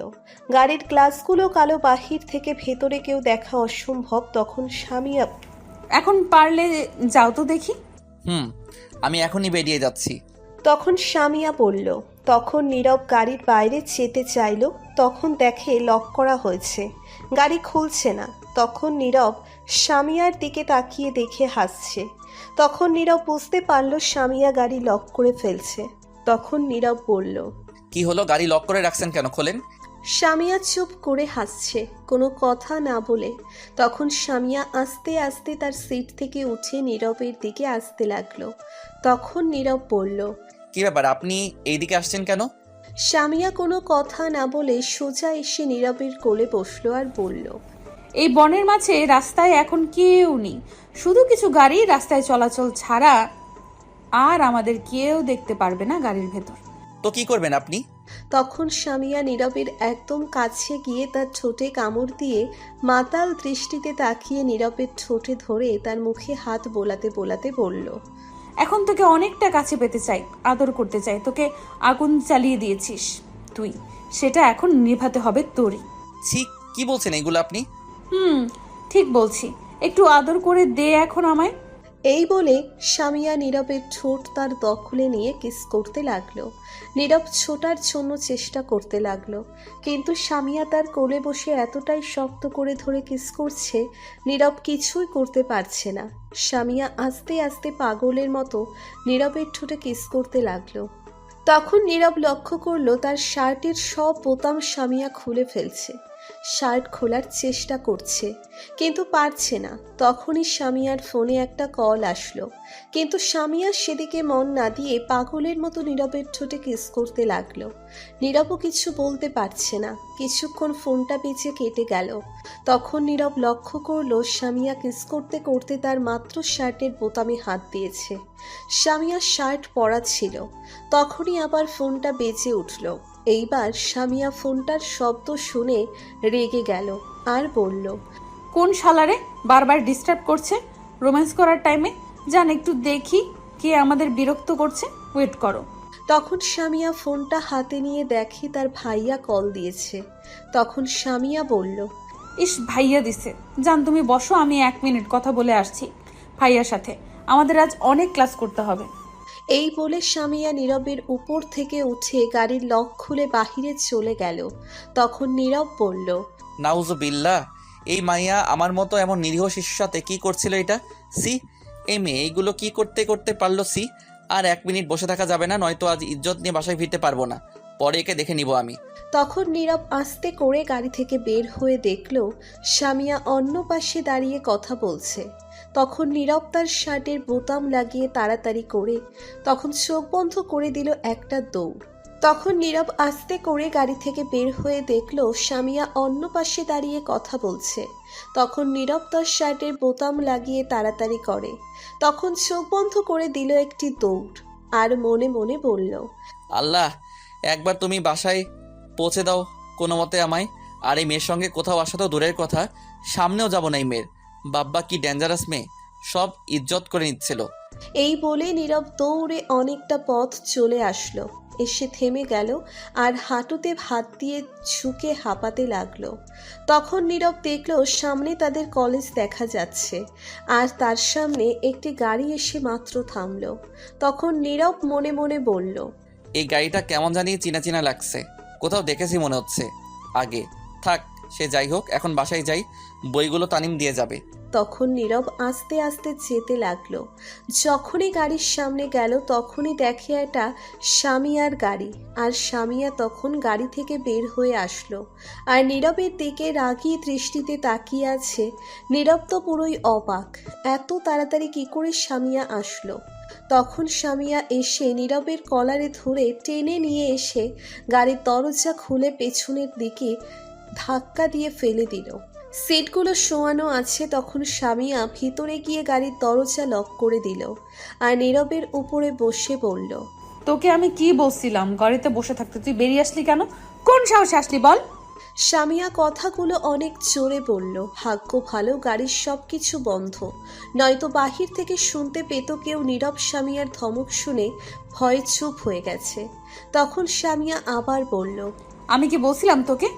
গাড়ির গ্লাসগুলো কালো, বাহির থেকে ভেতরে কেউ দেখা অসম্ভব। তখন সামিয়া, এখন পারলে যাও তো দেখি। আমি এখনই বেরিয়ে যাচ্ছি। তখন সামিয়া বলল। তখন নীরব গাড়ির বাইরে যেতে চাইল, তখন দেখে লক করা হয়েছে, গাড়ি খুলছে না। তখন নীরব সামিয়ার দিকে তাকিয়ে দেখে হাসছে। তখন নীরব বুঝতে পারল সামিয়া গাড়ি লক করে ফেলছে। তখন নীরব বলল, কি হলো, গাড়ি লক করে রাখছেন কেন, খোলেন। সামিয়া চুপ করে হাসছে, কোনো কথা না বলে। তখন সামিয়া আস্তে আস্তে তার সিট থেকে উঠে নীরবের দিকে আসতে লাগলো। তখন নীরব বলল, কি ব্যাপার, আপনি এইদিকে আসছেন কেন? সামিয়া কোনো কথা না বলে সোজা এসে নীরবের কোলে বসলো আর বলল, এই বনের মাঝে রাস্তায় এখন কেউ নেই, শুধু কিছু গাড়ি রাস্তায় চলাচল ছাড়া, আর আমাদের কেউ দেখতে পারবে না গাড়ির ভেতর। তো কি করবেন আপনি? তখন সামিয়া নীরবের একদম কাছে গিয়ে তার ঠোঁটে কামড় দিয়ে মাতাল দৃষ্টিতে তাকিয়ে নীরবের ঠোঁটে ধরে তার মুখে হাত বোলাতে বোলাতে বলল, এখন তোকে অনেকটা কাছে পেতে চাই, আদর করতে চাই। তোকে আগুন চালিয়ে দিয়েছিস তুই, সেটা এখন নিভাতে হবে তোরই। ছি, কি বলছেন এগুলো আপনি? ঠিক বলছি, একটু আদর করে দে এখন আমায়। এই বলে সামিয়া নীরবের ঠোঁট তার দখলে নিয়ে কিস করতে লাগলো। নীরব ছোটার জন্য চেষ্টা করতে লাগলো, কিন্তু সামিয়া তার কোলে বসে এতটাই শক্ত করে ধরে কিস করছে, নীরব কিছুই করতে পারছে না। সামিয়া আস্তে আস্তে পাগলের মতো নীরবের ঠোঁটে কিস করতে লাগলো। তখন নীরব লক্ষ্য করলো তার শার্টের সব বোতাম সামিয়া খুলে ফেলছে। শার্ট খোলার চেষ্টা করছে, কিন্তু পারছে না। তখনই সামিয়ার ফোনে একটা কল আসলো, কিন্তু সামিয়া সেদিকে মন না দিয়ে পাগলের মতো নীরবের ঠোঁটে কিস করতে লাগলো। নীরবও কিছু বলতে পারছে না। কিছুক্ষণ ফোনটা বেঁচে কেটে গেল। তখন নীরব লক্ষ্য করলো সামিয়া কিস করতে করতে তার মাত্র শার্টের বোতামে হাত দিয়েছে। সামিয়ার শার্ট পরা ছিল। তখনই আবার ফোনটা বেজে উঠল। এইবার সামিয়া ফোনটার শব্দ শুনে রেগে গেল আর বলল, কোন শালারে বারবার ডিস্টার্ব করছে রোম্যান্স করার টাইমে? জান একটু দেখি কে আমাদের বিরক্ত করছে, ওয়েট করো। তখন সামিয়া ফোনটা হাতে নিয়ে দেখে তার ভাইয়া কল দিয়েছে। তখন সামিয়া বলল, ইস, ভাইয়া দিছে। জান তুমি বসো, আমি 1 মিনিট কথা বলে আসছি ভাইয়ার সাথে, আমাদের আজ অনেক ক্লাস করতে হবে। এই বলে সামিয়া নীরবের উপর থেকে উঠে গাড়ির লক খুলে বাহিরে চলে গেল। তখন নীরব বলল, নাউজুবিল্লাহ, এই মাইয়া আমার মতো এমন নিরীহ শিশুর সাথে কি করছিল এটা? সি, এই মেয়ে এইগুলো কি করতে করতে পারলো? সি, আর 1 মিনিট বসে থাকা যাবে না, নয়তো আজ ইজ্জত নিয়ে বাসায় ফিরতে পারবো না। পরে একে দেখে নিব আমি। তখন নীরব আস্তে করে গাড়ি থেকে বের হয়ে দেখল সামিয়া অন্য পাশে দাঁড়িয়ে কথা বলছে। তখন নীরব তার শার্টের বোতাম লাগিয়ে তাড়াতাড়ি করে তখন চোখ বন্ধ করে দিল একটা দৌড়। তখন নীরব আস্তে করে গাড়ি থেকে বের হয়ে দেখল সামিয়া অন্য পাশে দাঁড়িয়ে কথা বলছে। তখন নীরব তার শার্টের বোতাম লাগিয়ে তাড়াতাড়ি করে তখন চোখ বন্ধ করে দিল একটি দৌড় আর মনে মনে বলল, আল্লাহ, একবার তুমি বাসায় পৌঁছে দাও কোনো মতে আমায়। আর এই মেয়ের সঙ্গে কোথাও আসা তো দূরের কথা, সামনেও যাব না এই মেয়ের। বাব্বা কি ডেঞ্জারাস মেয়ে, সব ইজ্জত করে নিচ্ছিল। এই বলে নীরব দৌড়ে অনেকটা পথ চলে আসলো, এসে থেমে গেল আর হাঁটুতে হাত দিয়ে ঝুঁকে হাঁপাতে লাগলো। তখন নীরব দেখলো সামনে তাদের কলেজ দেখা যাচ্ছে আর তার সামনে একটি গাড়ি এসে মাত্র থামলো। তখন নীরব মনে মনে বলল, এই গাড়িটা কেমন জানি চিনা চিনা লাগছে, কোথাও দেখেছি মনে হচ্ছে আগে। থাক, সে যাই হোক, এখন বাসায় যাই, বইগুলো তানিম দিয়ে যাবে। তখন নীরব আস্তে আস্তে যেতে লাগলো। যখনই গাড়ির সামনে গেল তখনই দেখে একটা সামিয়ার গাড়ি, আর সামিয়া তখন গাড়ি থেকে বের হয়ে আসলো আর নীরবের দিকে রাগী দৃষ্টিতে তাকিয়ে আছে। নীরব তো পুরোই অবাক, এত তাড়াতাড়ি কি করে সামিয়া আসলো। তখন সামিয়া এসে নীরবের কলারে ধরে টেনে নিয়ে এসে গাড়ির দরজা খুলে পেছনের দিকে ধাক্কা দিয়ে ফেলে দিল। সিটগুলো শোয়ানো আছে। তখন সামিয়া ভিতরে গিয়ে গাড়ির দরজা লক করে দিল আর নীরবের উপরে বসে বলল, তোকে আমি কি বলছিলাম গাড়িতে বসে থাকতে, তুই বেরিয়ে আসলি কেন? কোন সাহসে আসলি বল? সামিয়া কথাগুলো অনেক জোরে বলল। ভাগ্য ভালো গাড়ির সব কিছু বন্ধ, নয়তো বাহির থেকে শুনতে পেত কেউ। নীরব সামিয়ার ধমক শুনে ভয়ে চুপ হয়ে গেছে। তখন সামিয়া আবার বলল, আমি কি বলছিলাম তোকে?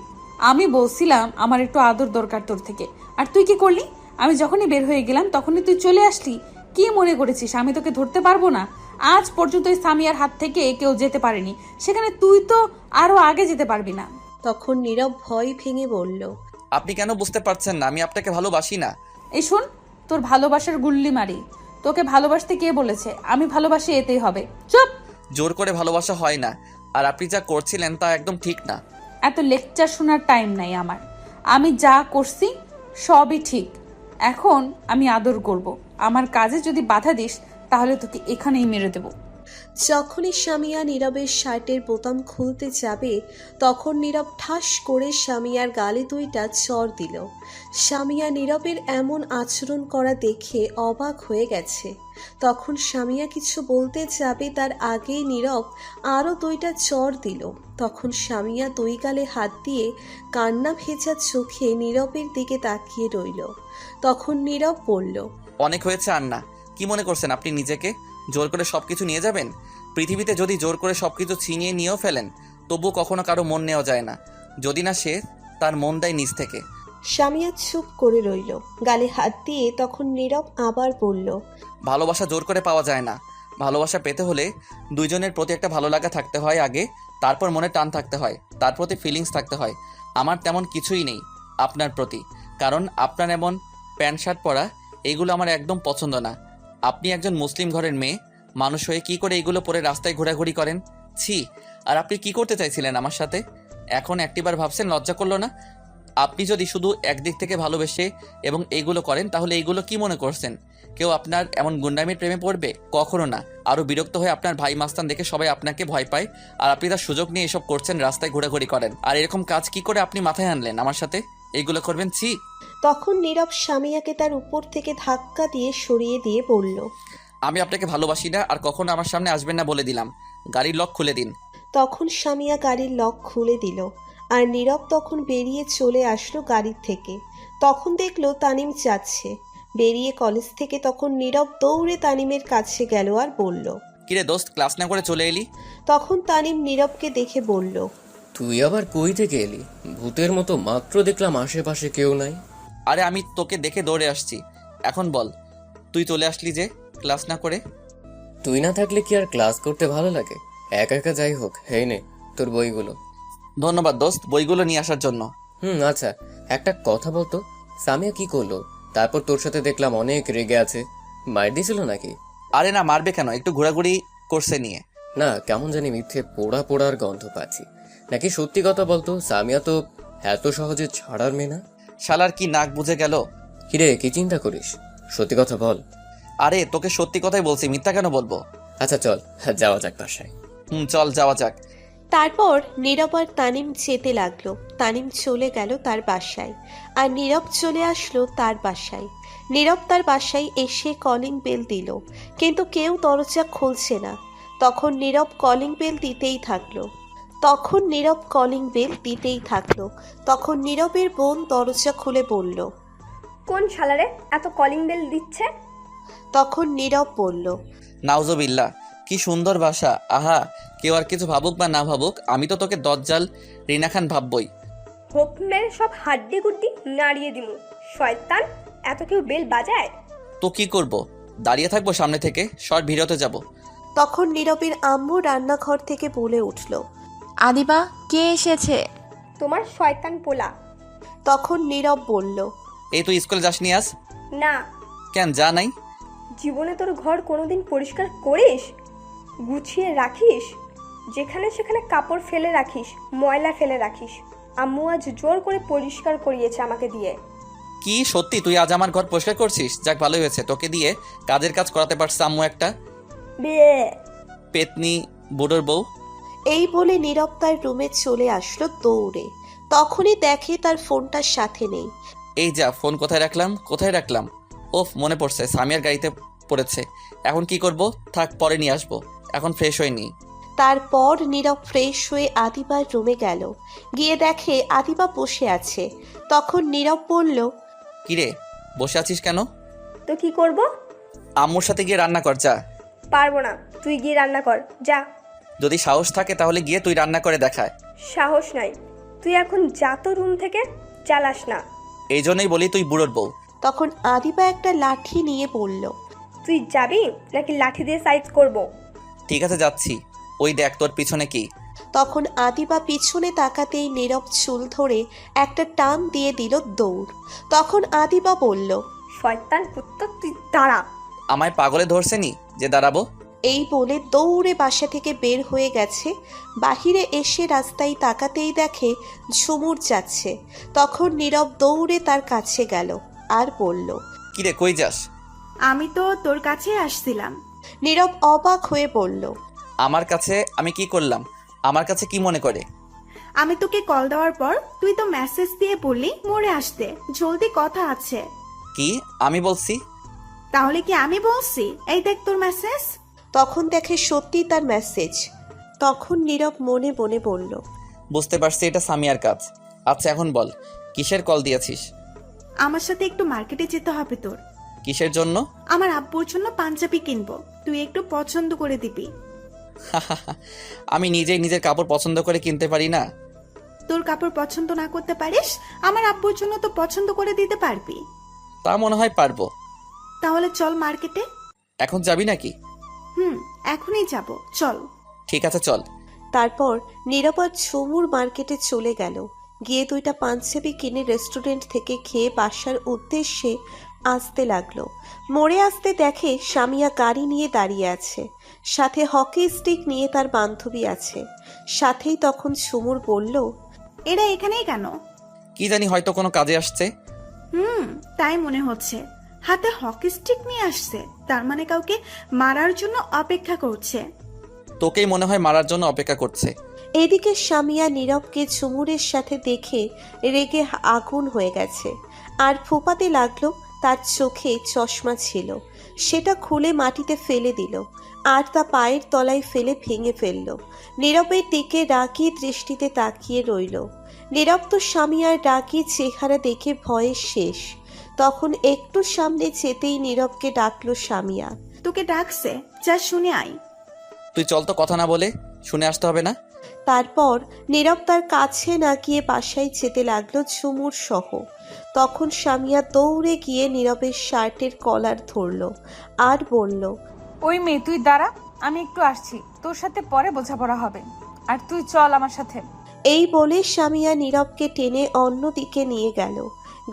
আমি বলছিলাম আমার একটু আদর দরকার তোর থেকে, আর তুই কি করলি? আমি যখনই বের হয়ে গেলাম তখনই তুই চলে আসলি। কি মনে করেছিস আমি তোকে ধরতে পারবো না? আজ পর্যন্ত এই সামিয়ার হাত থেকে কেউ যেতে পারেনি, সেখানে তুই তো আরো আগে যেতে পারবি না। তখন নীরব ভয় ভেঙে বলল, আপনি কেন বুঝতে পারছেন না আমি আপনাকে ভালোবাসি না? এই শোন, তোর ভালোবাসার গুল্লি মারি। তোকে ভালোবাসতে কে বলেছে? আমি ভালোবাসি, এতেই হবে। চুপ। জোর করে ভালোবাসা হয় না, আর আপনি যা করছিলেন তা একদম ঠিক না। এত লেকচার শোনার টাইম নাই আমার। আমি যা করছি সবই ঠিক। এখন আমি আদর করব। আমার কাজে যদি বাধা দিস তাহলে তোকে এখানেই মেরে দেব। যখনই সামিয়া নীরবের শার্টের বোতাম খুলতে যাবে তখন নীরব ঠাস করে সামিয়ার গালে দুইটা চর দিল। সামিয়া নীরবের এমন আচরণ করা দেখে অবাক হয়ে গেছে। তখন সামিয়া কিছু বলতে যাবে তার আগেই নীরব আরও দুইটা চর দিল। তখন সামিয়া দুই গালে হাত দিয়ে কান্না ভেজা চোখে নীরবের দিকে তাকিয়ে রইল। তখন নীরব বলল, অনেক হয়েছে আর না। কি মনে করছেন আপনি নিজেকে? জোর করে সবকিছু নিয়ে যাবেন? পৃথিবীতে যদি জোর করে সবকিছু ছিনিয়ে নিয়েও ফেলেন তবুও কখনো কারো মন নেওয়া যায় না, যদি না সে তার মন দেয় নিজ থেকে। সামিয়া চুপ করে রইল, গালে হাত দিয়ে। তখন নীরব আবার বলল, ভালোবাসা জোর করে পাওয়া যায় না। ভালোবাসা পেতে হলে দুইজনের প্রতি একটা ভালো লাগা থাকতে হয় আগে, তারপর মনে টান থাকতে হয়, তার প্রতি ফিলিংস থাকতে হয়। আমার তেমন কিছুই নেই আপনার প্রতি, কারণ আপনার এমন প্যান্ট শার্ট পরা এগুলো আমার একদম পছন্দ না। আপনি একজন মুসলিম ঘরের মেয়ে মানুষ হয়ে কি করে এগুলো পরে রাস্তায় ঘোরাঘুরি করেন? ছি! আর আপনি কি করতে চাইছিলেন আমার সাথে? এখন একটিবার ভাবছেন লজ্জা করলো না? আপনি যদি শুধু একদিক থেকে ভালোবেসে এবং এইগুলো করেন তাহলে এইগুলো কি মনে করছেন কেউ আপনার এমন গুন্ডামির প্রেমে পড়বে? কখনো না। আরও বিরক্ত হয়ে আপনার ভাই মাস্তান দেখে সবাই আপনাকে ভয় পায়, আর আপনি তার সুযোগ নিয়ে এসব করছেন, রাস্তায় ঘোরাঘুরি করেন। আর এরকম কাজ কি করে আপনি মাথায় আনলেন আমার সাথে এইগুলো করবেন? ছি! তখন নীরব সামিয়াকে তার উপর থেকে ধাক্কা দিয়ে সরিয়ে দিয়ে বলল, আমি আপনাকে ভালোবাসি না, আর কখনো আমার সামনে আসবেন না বলে দিলাম। গাড়ির লক খুলে দিন। তখন সামিয়া গাড়ির লক খুলে দিল আর নীরব তখন বেরিয়ে চলে আসলো গাড়ির থেকে। তখন দেখলো তানিম যাচ্ছে বেরিয়ে কলেজ থেকে। তখন নীরব দৌড়ে তানিমের কাছে গেল আর বলল, কিরে দোস্ত, ক্লাস না করে চলে এলি? তখন তানিম নীরবকে দেখে বলল, তুই আবার কই থেকে এলি? ভূতের মতো মাত্র দেখলাম আশেপাশে কেউ নাই। আরে আমি তোকে দেখে দৌড়ে আসছি। এখন বল, তুই চলে আসলি যে ক্লাস না করে? তুই না থাকলে কি আর ক্লাস করতে ভালো লাগে? একা একা যাই হোক, হেই নে তোর বইগুলো। ধন্যবাদ দোস্ত বইগুলো নিয়ে আসার জন্য। আচ্ছা, একটা কথা বলতো, সামিয়া কি করলো? তারপর তোর সাথে দেখলাম অনেক রেগে আছে, মার দিয়েছিল নাকি? আরে না, মারবে কেন, একটু ঘোরাঘুরি করছে নিয়ে। না, কেমন জানি মিথ্যে পোড়া পোড়ার গন্ধ পাচ্ছি। নাকি সত্যি কথা বলতো, সামিয়া তো এত সহজে ছাড়ার মেয়ে না। শালার কি নাক বুঝে গেল? কিরে, কি চিন্তা করিস? সত্যি কথা বল। আরে তোকে সত্যি কথাই বলছি, মিথ্যা কেন বলবো? আচ্ছা চল যাওয়া যাক বাসায়। চল যাওয়া যাক। তারপর নীরব আর তানিম যেতে লাগলো। তানিম চলে গেল তার বাসায় আর নীরব চলে আসলো তার বাসায়। নীরব তার বাসায় এসে কলিং বেল দিল, কিন্তু কেউ দরজা খুলছে না। তখন নীরব কলিং বেল দিতেই থাকলো। তখন নীরবের বোন দরজা খুলে বলল, কোন শালারে এত কলিং বেল দিচ্ছে? তখন নীরব বলল, নাউজুবিল্লাহ, কি সুন্দর বাসা। আহা, কেউ আর কিছু ভাবুক বা না ভাবুক, আমি তো তোকে দজ্জাল রিনা খান ভাববই। হোপ মেরে সব হাড্ডি গুড্ডি নাড়িয়ে দিমু। শয়তান, এত কেউ বেল বাজায়? তো কি করব? দাঁড়িয়ে থাকবো সামনে থেকে? শর্ট ভিডিওতে যাব। তখন নীরবের আম্মু রান্নাঘর থেকে বলে উঠল, আদিবা, কে এসেছে? তোমার শয়তান পোলা। তখন নীরব বলল, এই তুই স্কুলে যাসনি আজ? না। কেন যা নাই? জীবনে তোর ঘর কোনোদিন পরিষ্কার করিস, গুছিয়ে রাখিস? যেখানে সেখানে কাপড় ফেলে রাখিস, ময়লা ফেলে রাখিস। আম্মু আজ জোর করে পরিষ্কার করিয়েছে আমাকে দিয়ে। কি সত্যি তুই আজ আমার ঘর পরিষ্কার করছিস? যাক ভালোই হয়েছে, তোকে দিয়ে কাজের কাজ করাতে পারছে আম্মু একটা। বিয়ে। পেতনি বুড়োর বউ। এই বলে নীরব তার রুমে চলে আসলো দৌড়ে। তখনই দেখে তার ফোনটার সাথে নেই। এই যা, ফোন কোথায় রাখলাম? ওফ, মনে পড়ছে, সামিয়ার গাড়িতে পড়েছে। এখন কি করব? থাক, পরে নিয়ে আসবো, এখন ফ্রেশ হয়ে নিই। তারপর নীরব ফ্রেশ হয়ে আদিবার রুমে গেল। গিয়ে দেখে আদিবা বসে আছে। তখন নীরব বলল, কিরে বসে আছিস কেন? তো কি করব? আম্মুর সাথে গিয়ে রান্না কর, যা। পারবো না, তুই গিয়ে রান্না কর, যা। যদি সাহস থাকে তাহলে গিয়ে তুই রান্না করে দেখায়। সাহস নাই, তুই এখন যা তো রুম থেকে, চালাস না। এই জন্যই বলি তুই বুড়োর বউ। তখন আদিবা একটা লাঠি নিয়ে বলল, তুই যাবি নাকি লাঠি দিয়ে সাইজ করব? ঠিক আছে যাচ্ছি। ওই দেখ তোর পিছনে কি। তখন আদিবা পিছনে তাকাতেই নীরব চুল ধরে একটা টান দিয়ে দিল দৌড়। তখন আদিবা বলল, শয়তান কুত্তা, তুই দাঁড়া। আমায় পাগলে ধরছেনি যে দাঁড়াবো? এই বলে দৌড়ে বাসা থেকে বের হয়ে গেছে। বাহিরে এসে রাস্তায় তাকাতেই দেখে ঝুমুর যাচ্ছে। তখন নীরব দৌড়ে তার কাছে গেল আর বলল, কিরে কই যাস? আমি তো তোর কাছে আসছিলাম। নীরব অবাক হয়ে বলল, আমার কাছে আমি কি করলাম? আমার কাছে কি মনে করে? আমি তোকে কল দেওয়ার পর তুই তো মেসেজ দিয়ে বললি মোড়ে আসতে, জলদি কথা আছে। কি আমি বলছি? তাহলে কি আমি বলছি? এই দেখ তোর মেসেজ। তখন দেখে সত্যি তার মেসেজ। তখন নীরব মনে মনে বলল, বুঝতে পারছি এটা সামিয়ার কাজ। আচ্ছা এখন বল, কিসের কল দিয়েছিস? আমার সাথে একটু মার্কেটে যেতে হবে তোর। কিসের জন্য? আমার আব্বুর জন্য পাঞ্জাবি কিনবো, তুই একটু পছন্দ করে দিবি। আমি নিজেই নিজের কাপড় পছন্দ করে কিনতে পারি না? তোর কাপড় পছন্দ না করতে পারিস, আমার আব্বুর জন্য তো পছন্দ করে দিতে পারবি। তা মনে হয় পারবো। তাহলে চল মার্কেটে। এখন যাবি নাকি? এখনই যাব, চল। ঠিক আছে চল। তারপর নীরব আর ঝুমুর মার্কেটে চলে গেল। গিয়ে দুইটা পাঞ্জাবি কিনে রেস্টুরেন্ট থেকে খেয়ে বাসার উদ্দেশ্যে আসতে লাগলো। মোড়ে আসতে দেখে সামিয়া গাড়ি নিয়ে দাঁড়িয়ে আছে, সাথে হকি স্টিক নিয়ে তার বান্ধবী আছে। সাথেই তখন ঝুমুর বলল, এরা এখানেই কেন? কি জানি, হয়তো কোনো কাজে আসছে। তাই মনে হচ্ছে। হাতে হকি স্টিক নিয়ে আসছে, তার মানে কাউকে মারার জন্য অপেক্ষা করছে। তোকেই মনে হয় মারার জন্য অপেক্ষা করছে। এদিকে সামিয়া নীরবকে ঝুমুরের সাথে দেখে রেগে আগুন হয়ে গেছে আর ফুপাতে লাগলো। তার চোখে চশমা ছিল, সেটা খুলে মাটিতে ফেলে দিল আর তা পায়ের তলায় ফেলে ভেঙে ফেলল। নীরবের দিকে রাগী দৃষ্টিতে তাকিয়ে রইল। নীরব তো সামিয়ার রাগী চেহারা দেখে ভয়ে শেষ। তখন একটু সামনে যেতেই নীরবকে ডাকলো সামিয়া। তোকে ডাকছে, যা শুনে আয়। তুই চল তো, কথা না বলে শুনে আসতে হবে না? তারপর নীরব তার কাছে না গিয়ে বাসায় যেতে লাগলো ঝুমুর সহ। তখন সামিয়া দৌড়ে গিয়ে নীরবের শার্টের কলার ধরল আর বলল, ওই মেয়ে তুই দাঁড়া, আমি একটু আসছি, তোর সাথে পরে বোঝাপড়া হবে, আর তুই চল আমার সাথে। এই বলে সামিয়া নীরবকে টেনে অন্যদিকে নিয়ে গেল।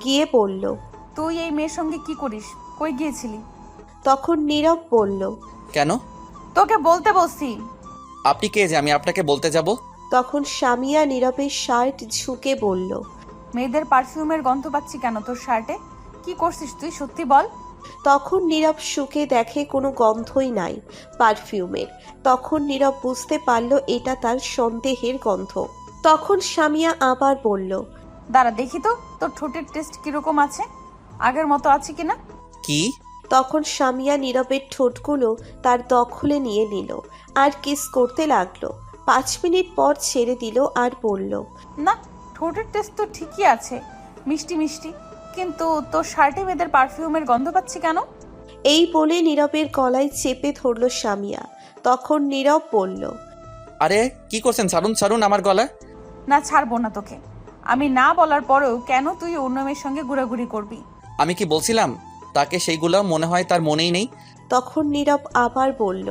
গিয়ে বলল, তুই এই মেয়ের সঙ্গে কি করিস? কই গিয়েছিলি? তখন নীরব বলল, কেন? তোকে বলতে বলছি। আপনি কে যে আমি আপনাকে বলতে যাব? তখন সামিয়া নীরবের শার্ট ঝুঁকে বলল, মেয়েদের পারফিউমের গন্ধ পাচ্ছি কেন তোর শার্টে? কি করছিস তুই, সত্যি বল। তখন নীরব শুকে দেখে কোনো গন্ধই নাই পারফিউমের। তখন নীরব বুঝতে পারল এটা তার সন্দেহের গন্ধ। তখন সামিয়া আবার বলল, দাঁড়া দেখি তো তোর ঠোঁটের টেস্ট কিরকম আছে, আগের মতো আছে কিনা। কি? তখন সামিয়া নীরবের ঠোঁটগুলো তার দখলে নিয়ে নিল আর কিস করতে লাগলো। 5 মিনিট পর ছেড়ে দিল আর বলল, না, ঠোঁটের টেস্ট তো ঠিকই আছে, মিষ্টি মিষ্টি, কিন্তু তোর শার্টে মেয়েদের পারফিউমের গন্ধ পাচ্ছি কেন? এই বলে নীরবের গলায় চেপে ধরল সামিয়া। তখন নীরব বলল, আরে কি করছেন? ছাড়ুন ছাড়ুন আমার গলা। না, ছাড়বো না তোকে। আমি না বলার পরেও কেন তুই অন্য মেয়ের সঙ্গে ঘোরাঘুরি করবি? আমি কি বলছিলাম তাকে সেইগুলো মনে হয় তার মনেই নেই। তখন নীরব আবার বলল,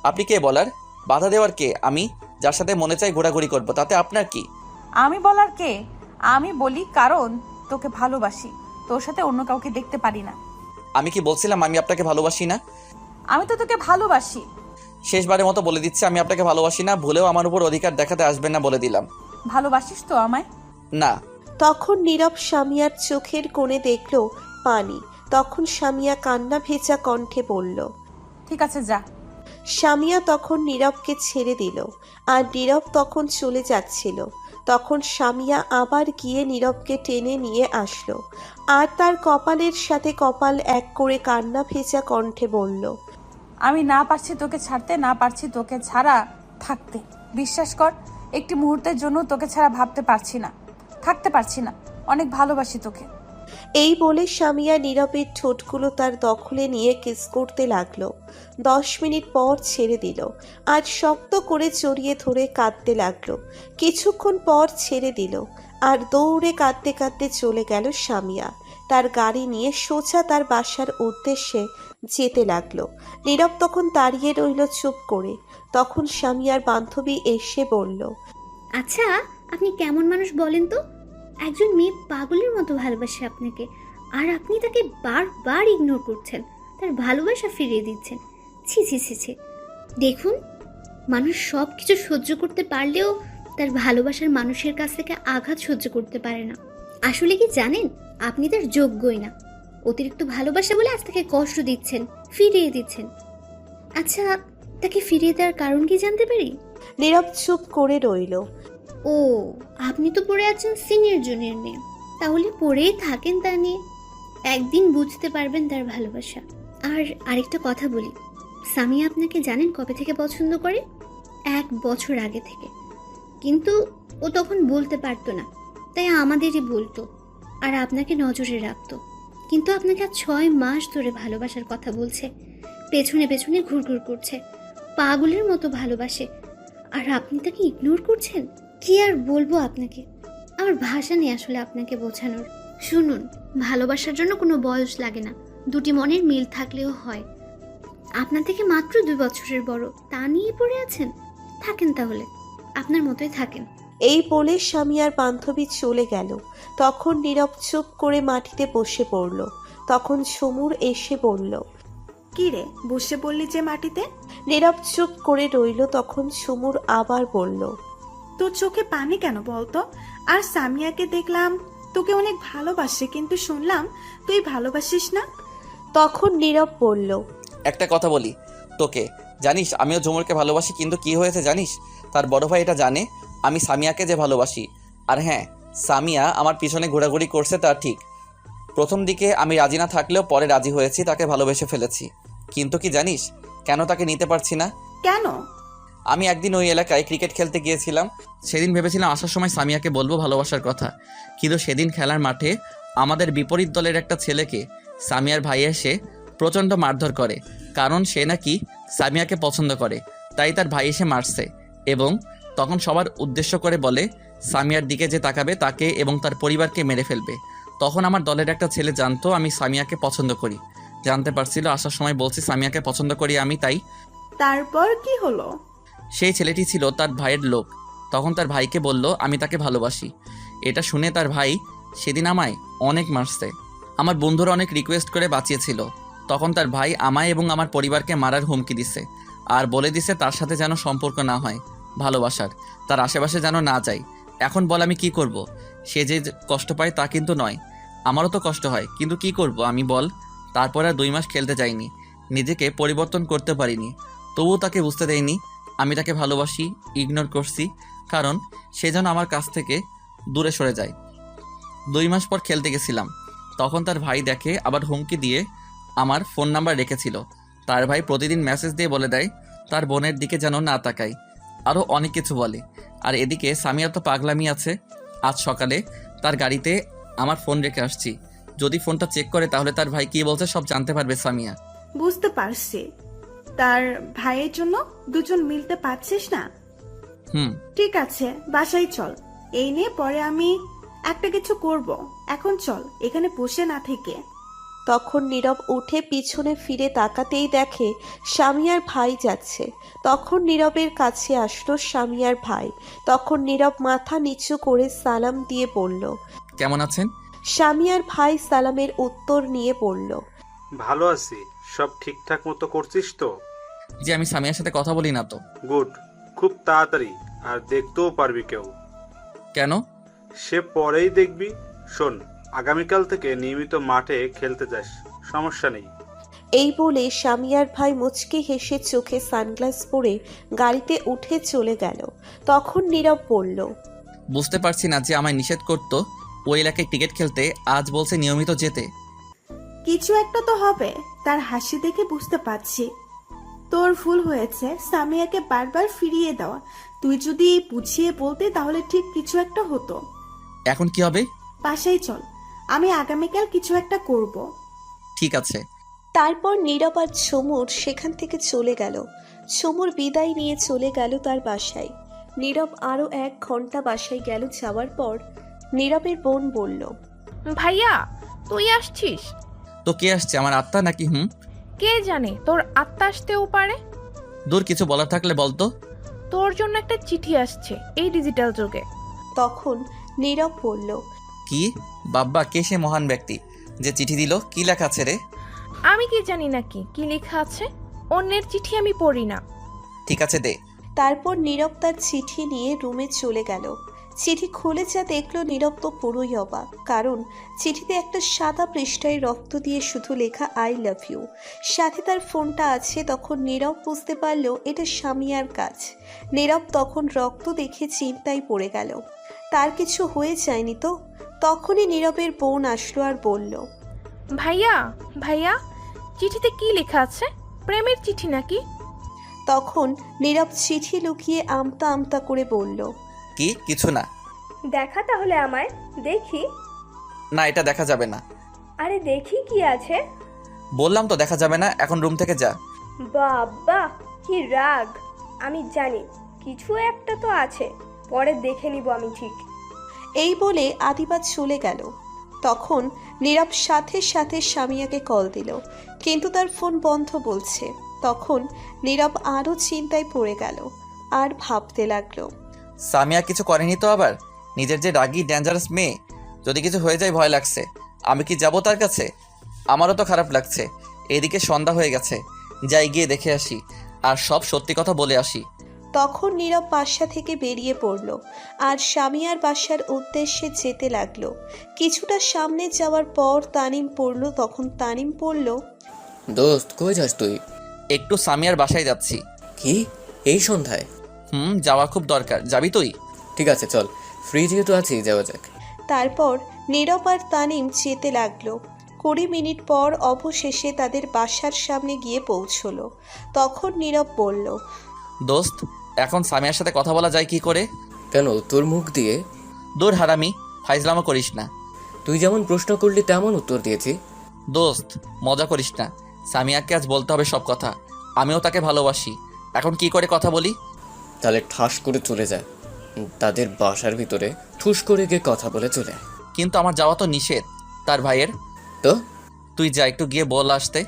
আপনি কে বলার? বাধা দেওয়ার কে? আমি যার সাথে মনে চাই ঘোরাঘুরি করব, তাতে আপনার কি? আমি বলার কে? আমি বলি কারণ তোকে ভালোবাসি, তোর সাথে অন্য কাউকে দেখতে পারি না। আমি কি বলছিলাম আমি আপনাকে ভালোবাসি না? আমি তো তোকে ভালোবাসি। শেষবারের মতো বলে দিচ্ছি, আমি আপনাকে ভালোবাসি না। ভুলেও আমার উপর অধিকার দেখাতে আসবেন না, বলে দিলাম। ভালোবাসিস তো আমায়? না। তখন নীরব স্বামীয়ার চোখের কোণে দেখল পানি। তখন স্বামীয়া কান্না ভেজা কণ্ঠে বলল, ঠিক আছে যা। স্বামীয়া তখন নীরবকে ছেড়ে দিল, আর নীরব তখন চলে যাচ্ছিল। তখন স্বামীয়া আবার গিয়ে নীরবকে টেনে নিয়ে আসলো, আর তার কপালের সাথে কপাল এক করে কান্না ভেজা কণ্ঠে বলল, আমি না পারছি তোকে ছাড়তে, না পারছি তোকে ছাড়া থাকতে। বিশ্বাস কর, একটি মুহূর্তের জন্য তোকে ছাড়া ভাবতে পারছি না, থাকতে পারছি না। অনেক ভালোবাসি তোকে। এই বলে স্বামীয়া নীরবের ঠোঁটগুলো তার দখলে নিয়ে কিস করতে লাগলো। 10 মিনিট পর ছেড়ে দিল, আর শক্ত করে জড়িয়ে ধরে কাঁদতে লাগলো। কিছুক্ষণ পর ছেড়ে দিল, আর দৌড়ে কাঁদতে কাঁদতে চলে গেল স্বামীয়া। তার গাড়ি নিয়ে সোজা তার বাসার উদ্দেশ্যে যেতে লাগলো। নীরব তখন দাঁড়িয়ে রইল চুপ করে। তখন স্বামীয়ার বান্ধবী এসে বলল, আচ্ছা, আপনি কেমন মানুষ বলেন তো? একজন মেয়ে পাগলের মতো ভালোবাসে আপনাকে, আর আপনি তাকে বারবার ইগনোর করছেন, তার ভালোবাসা ফিরিয়ে দিচ্ছেন। ছি ছি ছি ছি। দেখুন, মানুষ সব কিছু সহ্য করতে পারলেও তার ভালোবাসার মানুষের কাছ থেকে আঘাত সহ্য করতে পারে না। আসলে কি জানেন, আপনি তার যোগ্যই না। অতিরিক্ত ভালোবাসা বলে আজ তাকে কষ্ট দিচ্ছেন, ফিরিয়ে দিচ্ছেন। আচ্ছা, তাকে ফিরিয়ে দেওয়ার কারণ কি জানতে পারি? নীরব চুপ করে রইল। ও, আপনি তো পড়ে আছেন সিনিয়র জুনিয়র নিয়ে। তাহলে পড়েই থাকেন তা নিয়ে, একদিন বুঝতে পারবেন তার ভালোবাসা। আর আরেকটা কথা বলি, সামিয়া আপনাকে জানেন কবে থেকে পছন্দ করে? 1 বছর আগে থেকে। কিন্তু ও তখন বলতে পারতো না, তাই আমাদেরই বলতো, আর আপনাকে নজরে রাখতো। কিন্তু আপনাকে আজ 6 মাস ধরে ভালোবাসার কথা বলছে, পেছনে পেছনে ঘুরঘুর করছে, পাগলের মতো ভালোবাসে, আর আপনি তাকে ইগনোর করছেন। কি আর বলবো আপনাকে, আমার ভাষা নেই আসলে আপনাকে বোঝানোর। শুনুন, ভালোবাসার জন্য কোনো বয়স লাগে না, দুটি মনের মিল থাকলেও হয়। আপনার থেকে মাত্র 2 বছরের বড়, তা নিয়ে পড়ে আছেন? থাকেন তাহলে, আপনার মতোই থাকেন। এই বলে স্বামীয়ার বান্ধবী চলে গেল। তখন নীরব চুপ করে মাটিতে বসে পড়ল। তখন ঝুমুর এসে বলল, কি রে, বসে পড়লি যে মাটিতে? নীরব চুপ করে রইল। তখন ঝুমুর আবার বলল, তোর চোখে পানি কেন বলতো? আর সামিয়াকে দেখলাম তোকে অনেক ভালোবাসে, কিন্তু শুনলাম তুই ভালোবাসিস না। তখন নীরব বলল, একটা কথা বলি তোকে, জানিস আমিও ঝুমুরকে ভালোবাসি, কিন্তু কি হয়েছে জানিস? তার বড় ভাই এটা জানে আমি সামিয়াকে যে ভালোবাসি। আর হ্যাঁ, সামিয়া আমার পিছনে ঘোরাঘুরি করছে, তা ঠিক। প্রথম দিকে আমি রাজি না থাকলেও পরে রাজি হয়েছি, তাকে ভালোবেসে ফেলেছি। কিন্তু কি জানিস কেন তাকে নিতে পারছি না? কেন? আমি একদিন ওই এলাকায় ক্রিকেট খেলতে গিয়েছিলাম। সেদিন ভেবেছিলাম আসার সময় সামিয়াকে বলবো ভালোবাসার কথা, কিন্তু সেদিন খেলার মাঠে আমাদের বিপরীত দলের একটা ছেলেকে সামিয়ার ভাই এসে প্রচণ্ড মারধর করে, কারণ সে নাকি সামিয়াকে পছন্দ করে, তাই তার ভাই এসে মারছে। এবং তখন সবার উদ্দেশ্য করে বলে সামিয়ার দিকে যে তাকাবে তাকে এবং তার পরিবারকে মেরে ফেলবে। তখন আমার দলের একটা ছেলে জানতো আমি সামিয়াকে পছন্দ করি, জানতে পারছিল আসার সময় বলছি সামিয়াকে পছন্দ করি আমি, তাই। তারপর কি হলো? সেই ছেলেটি ছিল তার ভাইয়ের লোক। তখন তার ভাইকে বলল আমি তাকে ভালোবাসি। এটা শুনে তার ভাই সেদিন আমায় অনেক মারছে। আমার বন্ধুরা অনেক রিকোয়েস্ট করে বাঁচিয়েছিল। তখন তার ভাই আমায় এবং আমার পরিবারকে মারার হুমকি দিছে, আর বলে দিছে তার সাথে যেন সম্পর্ক না হয় ভালোবাসার, তার আশেপাশে যেন না যাই। এখন বল আমি কি করব? সে যে কষ্ট পায় তা কিন্তু নয়, আমারও তো কষ্ট হয়, কিন্তু কি করব আমি বল? তারপর আর 2 মাস খেলতে যাইনি, নিজেকে পরিবর্তন করতে পারিনি, তবুও তাকে বুঝতে দেয়নি আমি তাকে ভালোবাসি, ইগনোর করছি, কারণ সে যেন আমার কাছ থেকে দূরে সরে যায়। 2 মাস পর খেলতে গেছিলাম, তখন তার ভাই দেখে আবার হুমকি দিয়ে আমার ফোন নাম্বার রেখেছিল। তার ভাই প্রতিদিন মেসেজ দিয়ে বলে দেয় তার বোনের দিকে যেন না তাকাই, আরও অনেক কিছু বলে। আর এদিকে সামিয়ার তো পাগলামি আছে। আজ সকালে তার গাড়িতে আমার ফোন রেখে আসছি, যদি ফোনটা চেক করে তাহলে তার ভাই কি বলছে সব জানতে পারবে সামিয়া। বুঝতে পারছি, তার ভাইয়ের জন্য দুজন মিলতে পারছিস না। ঠিক আছে, বাসায় চল, এই নিয়ে পরে আমি একটা কিছু করব। এখন চল, এখানে বসে না থেকে। তখন নীরব উঠে পিছনে ফিরে তাকাতেই দেখে স্বামীয়ার ভাই যাচ্ছে। তখন নীরবের কাছে আসলো স্বামীয়ার ভাই। তখন নীরব মাথা নিচু করে সালাম দিয়ে বলল, কেমন আছেন? স্বামীয়ার ভাই সালামের উত্তর নিয়ে বলল, ভালো আছি। সব ঠিকঠাক মতো করছিস তো? যে আমি সামিয়ার সাথে কথা বলি না তো। গুড। খুব তাড়াতাড়ি। আর দেখতেও পারবি কেউ। কেন? সে পরেই দেখবি। শোন, আগামীকাল থেকে নিয়মিত মাঠে খেলতে যাস, সমস্যা নেই। এই বলে সামিয়ার ভাই মুচকি হেসে চোখে সানগ্লাস পরে গাড়িতে উঠে চলে গেল। তখন নীরব বলল, বুঝতে পারছি না যে আমায় নিষেধ করতো ওই এলাকায় ক্রিকেট খেলতে, আজ বলছে নিয়মিত যেতে। কিছু একটা তো হবে, তার হাসি দেখে বুঝতে পারছি। তোর ভুল হয়েছে সামিয়াকে বারবার ফিরিয়ে দেওয়া। তুই যদি বুঝিয়ে বলতে তাহলে ঠিক কিছু একটা হতো। এখন কি হবে? বাসায় চল, আমি আগামীকাল কিছু একটা করব। ঠিক আছে। তারপর নীরব আর ঝুমুর সেখান থেকে চলে গেল। ঝুমুর বিদায় নিয়ে চলে গেল তার বাসায়। নীরব আরো 1 ঘন্টা বাসায় গেল। যাওয়ার পর নীরবের বোন বলল, ভাইয়া তুই আসছিস? তো কে আসছে, আমার আত্মা নাকি? কে জানে, তোর আত্মা আসতেও পারে। দূর, কিছু বলার থাকলে বলতো। তোর জন্য একটা চিঠি আসছে এই ডিজিটাল যুগে। তখন নীরব বলল, কি? বাব্বা, কে সে মহান ব্যক্তি যে চিঠি দিল? কি লেখা আছে রে? আমি কি জানি নাকি কি লেখা আছে? অন্যের চিঠি আমি পড়ি না। ঠিক আছে, দে। তারপর নীরব তার চিঠি নিয়ে রুমে চলে গেল। চিঠি খুলে যা দেখলো, নীরব তো পুরোই অবাক। কারণ চিঠিতে একটা সাদা পৃষ্ঠায় রক্ত দিয়ে শুধু লেখা আই লাভ ইউ। সাথে তার ফোনটা আছে। তখন নীরব বুঝতে পারল এটা সামিয়ার কাজ। নীরব তখন রক্ত দেখে চিন্তায় পড়ে গেল, তার কিছু হয়ে যায়নি তো? তখনই নীরবের বোন আসলো আর বলল, ভাইয়া ভাইয়া চিঠিতে কি লেখা আছে? প্রেমের চিঠি নাকি? তখন নীরব চিঠি লুকিয়ে আমতা আমতা করে বলল, কি? কিছু না। দেখা তাহলে আমায়, দেখি। না, এটা দেখা যাবে না। আরে দেখি কি আছে। বললাম তো দেখা যাবে না, এখন রুম থেকে যা। বাবা কি রাগ! আমি জানি কিছু একটা তো আছে, পরে দেখে নিব আমি ঠিক। এই বলে আদিবা চলে গেল। তখন নীরব সাথে সাথে সামিয়াকে কল দিল, কিন্তু তার ফোন বন্ধ বলছে। তখন নীরব আরও চিন্তায় পড়ে গেল আর ভাবতে লাগলো, সামিয়া কিছু করেনি তো আবার? নিজের যে রাগী ডেঞ্জারাস মেয়ে, যদি কিছু হয়ে যায় ভয় লাগছে। আমি কি যাব তার কাছে? আমারও তো খারাপ লাগছে। এদিকে সন্ধ্যা হয়ে গেছে, যাই গিয়ে দেখে আসি আর সব সত্যি কথা বলে আসি। তখন নীরব বাসা থেকে বেরিয়ে পড়ল আর সামিয়ার বাসার উদ্দেশ্যে যেতে লাগলো। কিছুটা সামনে যাওয়ার পর তানিম পড়ল। তখন তানিম পড়ল, দোস্ত কই যাস তুই? একটু সামিয়ার বাসায় যাচ্ছি। কি এই সন্ধ্যায়? যাওয়া খুব দরকার। যাবি তুই? ঠিক আছে চল, ফ্রি যেহেতু আছি যাওয়া যাক। তারপর নীরব আর তানিম যেতে লাগলো। 20 মিনিট পর অবশেষে তাদের বাসার সামনে গিয়ে পৌঁছলো। তখন নীরব বলল, দোস্ত, এখন সামিয়ার সাথে কথা বলা যায় কি করে? কেন, তোর মুখ দিয়ে? দূর হারামি, ফাইজলামো করিস না। তুই যেমন প্রশ্ন করলি তেমন উত্তর দিয়েছি। দোস্ত, মজা করিস না। সামিয়াকে আজ বলতে হবে সব কথা। আমিও তাকে ভালোবাসি। এখন কি করে কথা বলি? তাহলে ঠাস করে চলে যায় তাদের বাসার ভিতরে, ঠুস করে গিয়ে কথা বলে চলে আয়। কিন্তু আমার যাওয়া তো নিষেধ তার ভাইয়ের। তো তুই যা, একটু গিয়ে বল আসতে।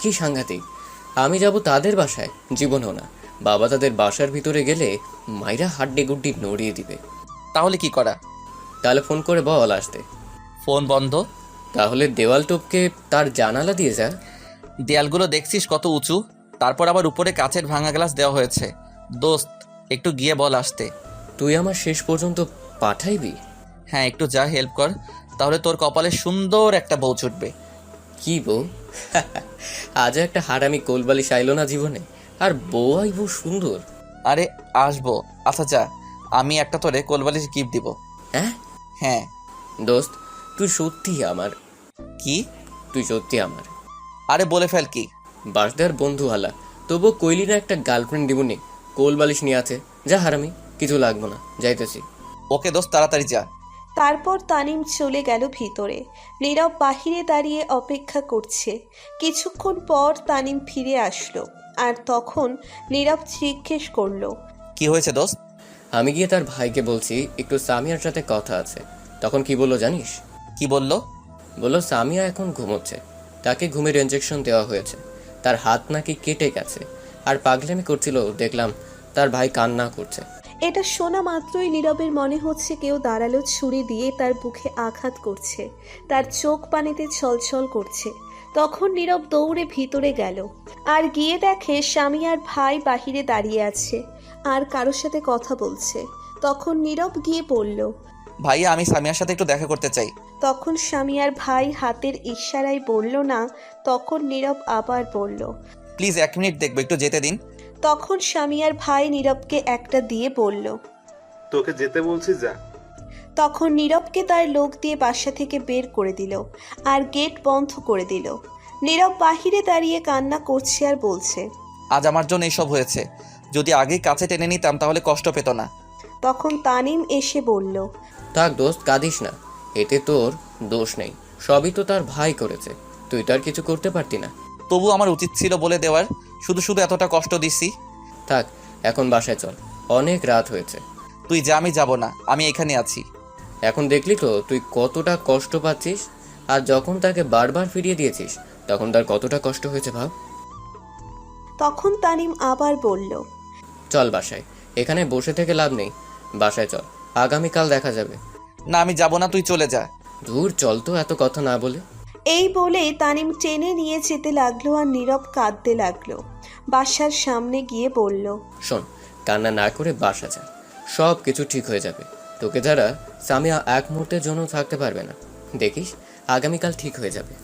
কি সাংঘাতিক! আমি যাব তাদের বাসায়? জীবনেও না। বাবা তাদের বাসার ভিতরে গেলে মাইরা হাড্ডি গুড্ডি নড়িয়ে দিবে। তাহলে কি করা? তাহলে ফোন করে বল আসতে। ফোন বন্ধ। তাহলে দেওয়াল টপকে তার জানালা দিয়ে যা। দেয়ালগুলো দেখছিস কত উঁচু, তারপর আবার উপরে কাচের ভাঙা গ্লাস দেওয়া হয়েছে। দোস্ত, একটু গিয়ে বল আসতে। তুই আমার শেষ পর্যন্ত পাঠাইবি? হ্যাঁ, একটু যা, হেল্প কর, তাহলে তোর কপালে সুন্দর একটা বউ ছুটবে। কি বউ? আজ একটা হারামি কোলবালিশ আইলো না জীবনে, আর বউ আইব সুন্দর? আরে আসবো। আচ্ছা যা, আমি একটা তোরে কোলবালিশ গিফট দিব। হ্যাঁ দোস্ত, তুই সত্যি আমার। কি? তুই সত্যি আমার। আরে বলে ফেল। কি? বাসদার বন্ধু হালা, তবু কইলি না একটা গার্লফ্রেন্ড দিবনি? কোলবালিশ নিয়ে আছে। যা হারামি, কিছু লাগবো না, যাইতেছি। ওকে দোস্ত, তাড়াতাড়ি যা। তারপর তানিম চলে গেল ভিতরে। নীরব বাহিরে দাঁড়িয়ে অপেক্ষা করছে। কিছুক্ষণ পর তানিম ফিরে আসলো আর তখন নীরব জিজ্ঞেস করলো, কি হয়েছে দোস্ত? আমি গিয়ে তার ভাইকে বলছি একটু সামিয়ার সাথে কথা আছে। তখন কি বললো জানিস? কি বললো? বললো সামিয়া এখন ঘুমোচ্ছে, তাকে ঘুমের ইনজেকশন দেওয়া হয়েছে, তার হাত নাকি কেটে গেছে, আর পাগলামি করছিল। দেখলাম তার ভাই কান্না করছে। এটা শোনা মাত্রই নীরবের মনে হচ্ছে কেউ দাঁড়ালো ছুরি দিয়ে তার বুকে আঘাত করছে। তার চোখ পানিতে ছলছল করছে। তখন নীরব দৌড়ে ভিতরে গেল আর গিয়ে দেখে স্বামী আর ভাই বাহিরে দাঁড়িয়ে আছে আর কারোর সাথে কথা বলছে। তখন নীরব গিয়ে বলল, ভাইয়া আমি সামিয়ার সাথে একটু দেখা করতে চাই। তখন স্বামী আর ভাই হাতের ইশারায় বলল না। তখন নীরব আবার বলল, প্লিজ 1 মিনিট দেখবো, একটু যেতে দিন। তখন স্বামী আর ভাই নীরবকে একটা দিয়ে বলল, তোকে যেতে বলছি যা। তখন নীরবকে তার লোক দিয়ে বাসা থেকে বের করে দিল আর গেট বন্ধ করে দিল। নীরব বাহিরে দাঁড়িয়ে কান্না করছে আর বলছে, আজ আমার জন্য এসব হয়েছে, যদি আগেই কাছে টেনে নিতাম তাহলে কষ্ট পেত না। তখন তানিম এসে বলল, থাক দোস্ত, কাঁদিস না, এতে তোর দোষ নেই, সবই তো তার ভাই করেছে, তুই তো আর কিছু করতে পারতি না। তবু আমার উচিত ছিল বলে দেওয়ার, শুধু শুধু এতটা কষ্ট দিছি। থাক, এখন বাসায় চল, অনেক রাত হয়েছে। তুই যা, আমি যাব না, আমি এখানে আছি। এখন দেখলি তো তুই কতটা কষ্ট পাচ্ছিস, আর যখন তাকে বারবার ফিরিয়ে দিয়েছিস তখন তার কতটা কষ্ট হয়েছে ভাব। তখন তানিম আবার বলল, চল বাসায়, এখানে বসে থেকে লাভ নেই, বাসায় চল, আগামীকাল দেখা যাবে। না আমি যাব না, তুই চলে যা। দূর চল তো, এত কথা না বলে। এই বলে তানিম টেনে নিয়ে যেতে লাগলো আর নীরব কাঁদতে লাগলো। বাসার সামনে গিয়ে বলল, শোন, কান্না না করে বাসা যা, সব কিছু ঠিক হয়ে যাবে। তোকে যারা সামিয়া এক মুহূর্তের জন্য থাকতে পারবে না, দেখিস আগামীকাল ঠিক হয়ে যাবে।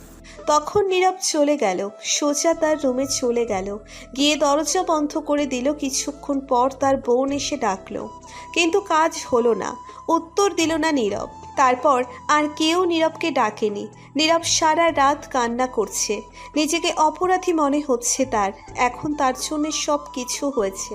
তখন নীরব চলে গেল, সোজা তার রুমে চলে গেল, গিয়ে দরজা বন্ধ করে দিল। কিছুক্ষণ পর তার বোন এসে ডাকলো, কিন্তু কাজ হলো না, উত্তর দিল না নীরব। তারপর আর কেউ নীরবকে ডাকেনি। নীরব সারা রাত কান্না করছে, নিজেকে অপরাধী মনে হচ্ছে তার। এখন তার জন্য সব কিছু হয়েছে।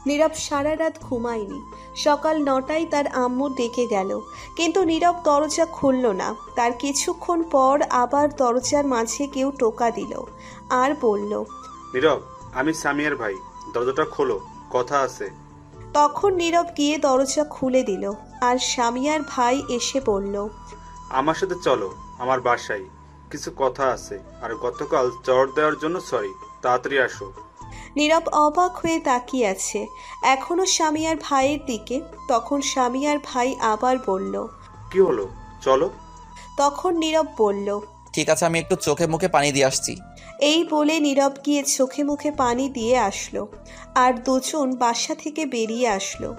নীরব সারা রাত ঘুমায়নি। সকাল 9টায় তার আম্মু ডেকে গেল, কিন্তু নীরব দরজা খুলল না। তার কিছুক্ষণ পর আবার দরজার মাঝে কেউ টোকা দিল আর বলল, নীরব, আমি সামিয়ার ভাই, দরজাটা খোলো, কথা আছে। তখন নীরব গিয়ে দরজা খুলে দিল আর সামিয়ার ভাই এসে বলল, আমার সাথে চলো আমার বাসায়, কিছু কথা আছে। আর গতকাল চড় দেওয়ার জন্য সরি, তাড়াতাড়ি আসো। নীরব অবাক হয়ে তাকিয়ে আছে এখনো সামিয়ার ভাইয়ের দিকে। তখন সামিয়ার ভাই আবার বলল, কি হলো, চলো। তখন নীরব বলল, ঠিক আছে, আমি একটু চোখে মুখে পানি দিয়ে আসছি। এই বলে নীরব গিয়ে চোখে মুখে পানি দিয়ে আসলো আর দুজন বাসা থেকে বেরিয়ে আসলো।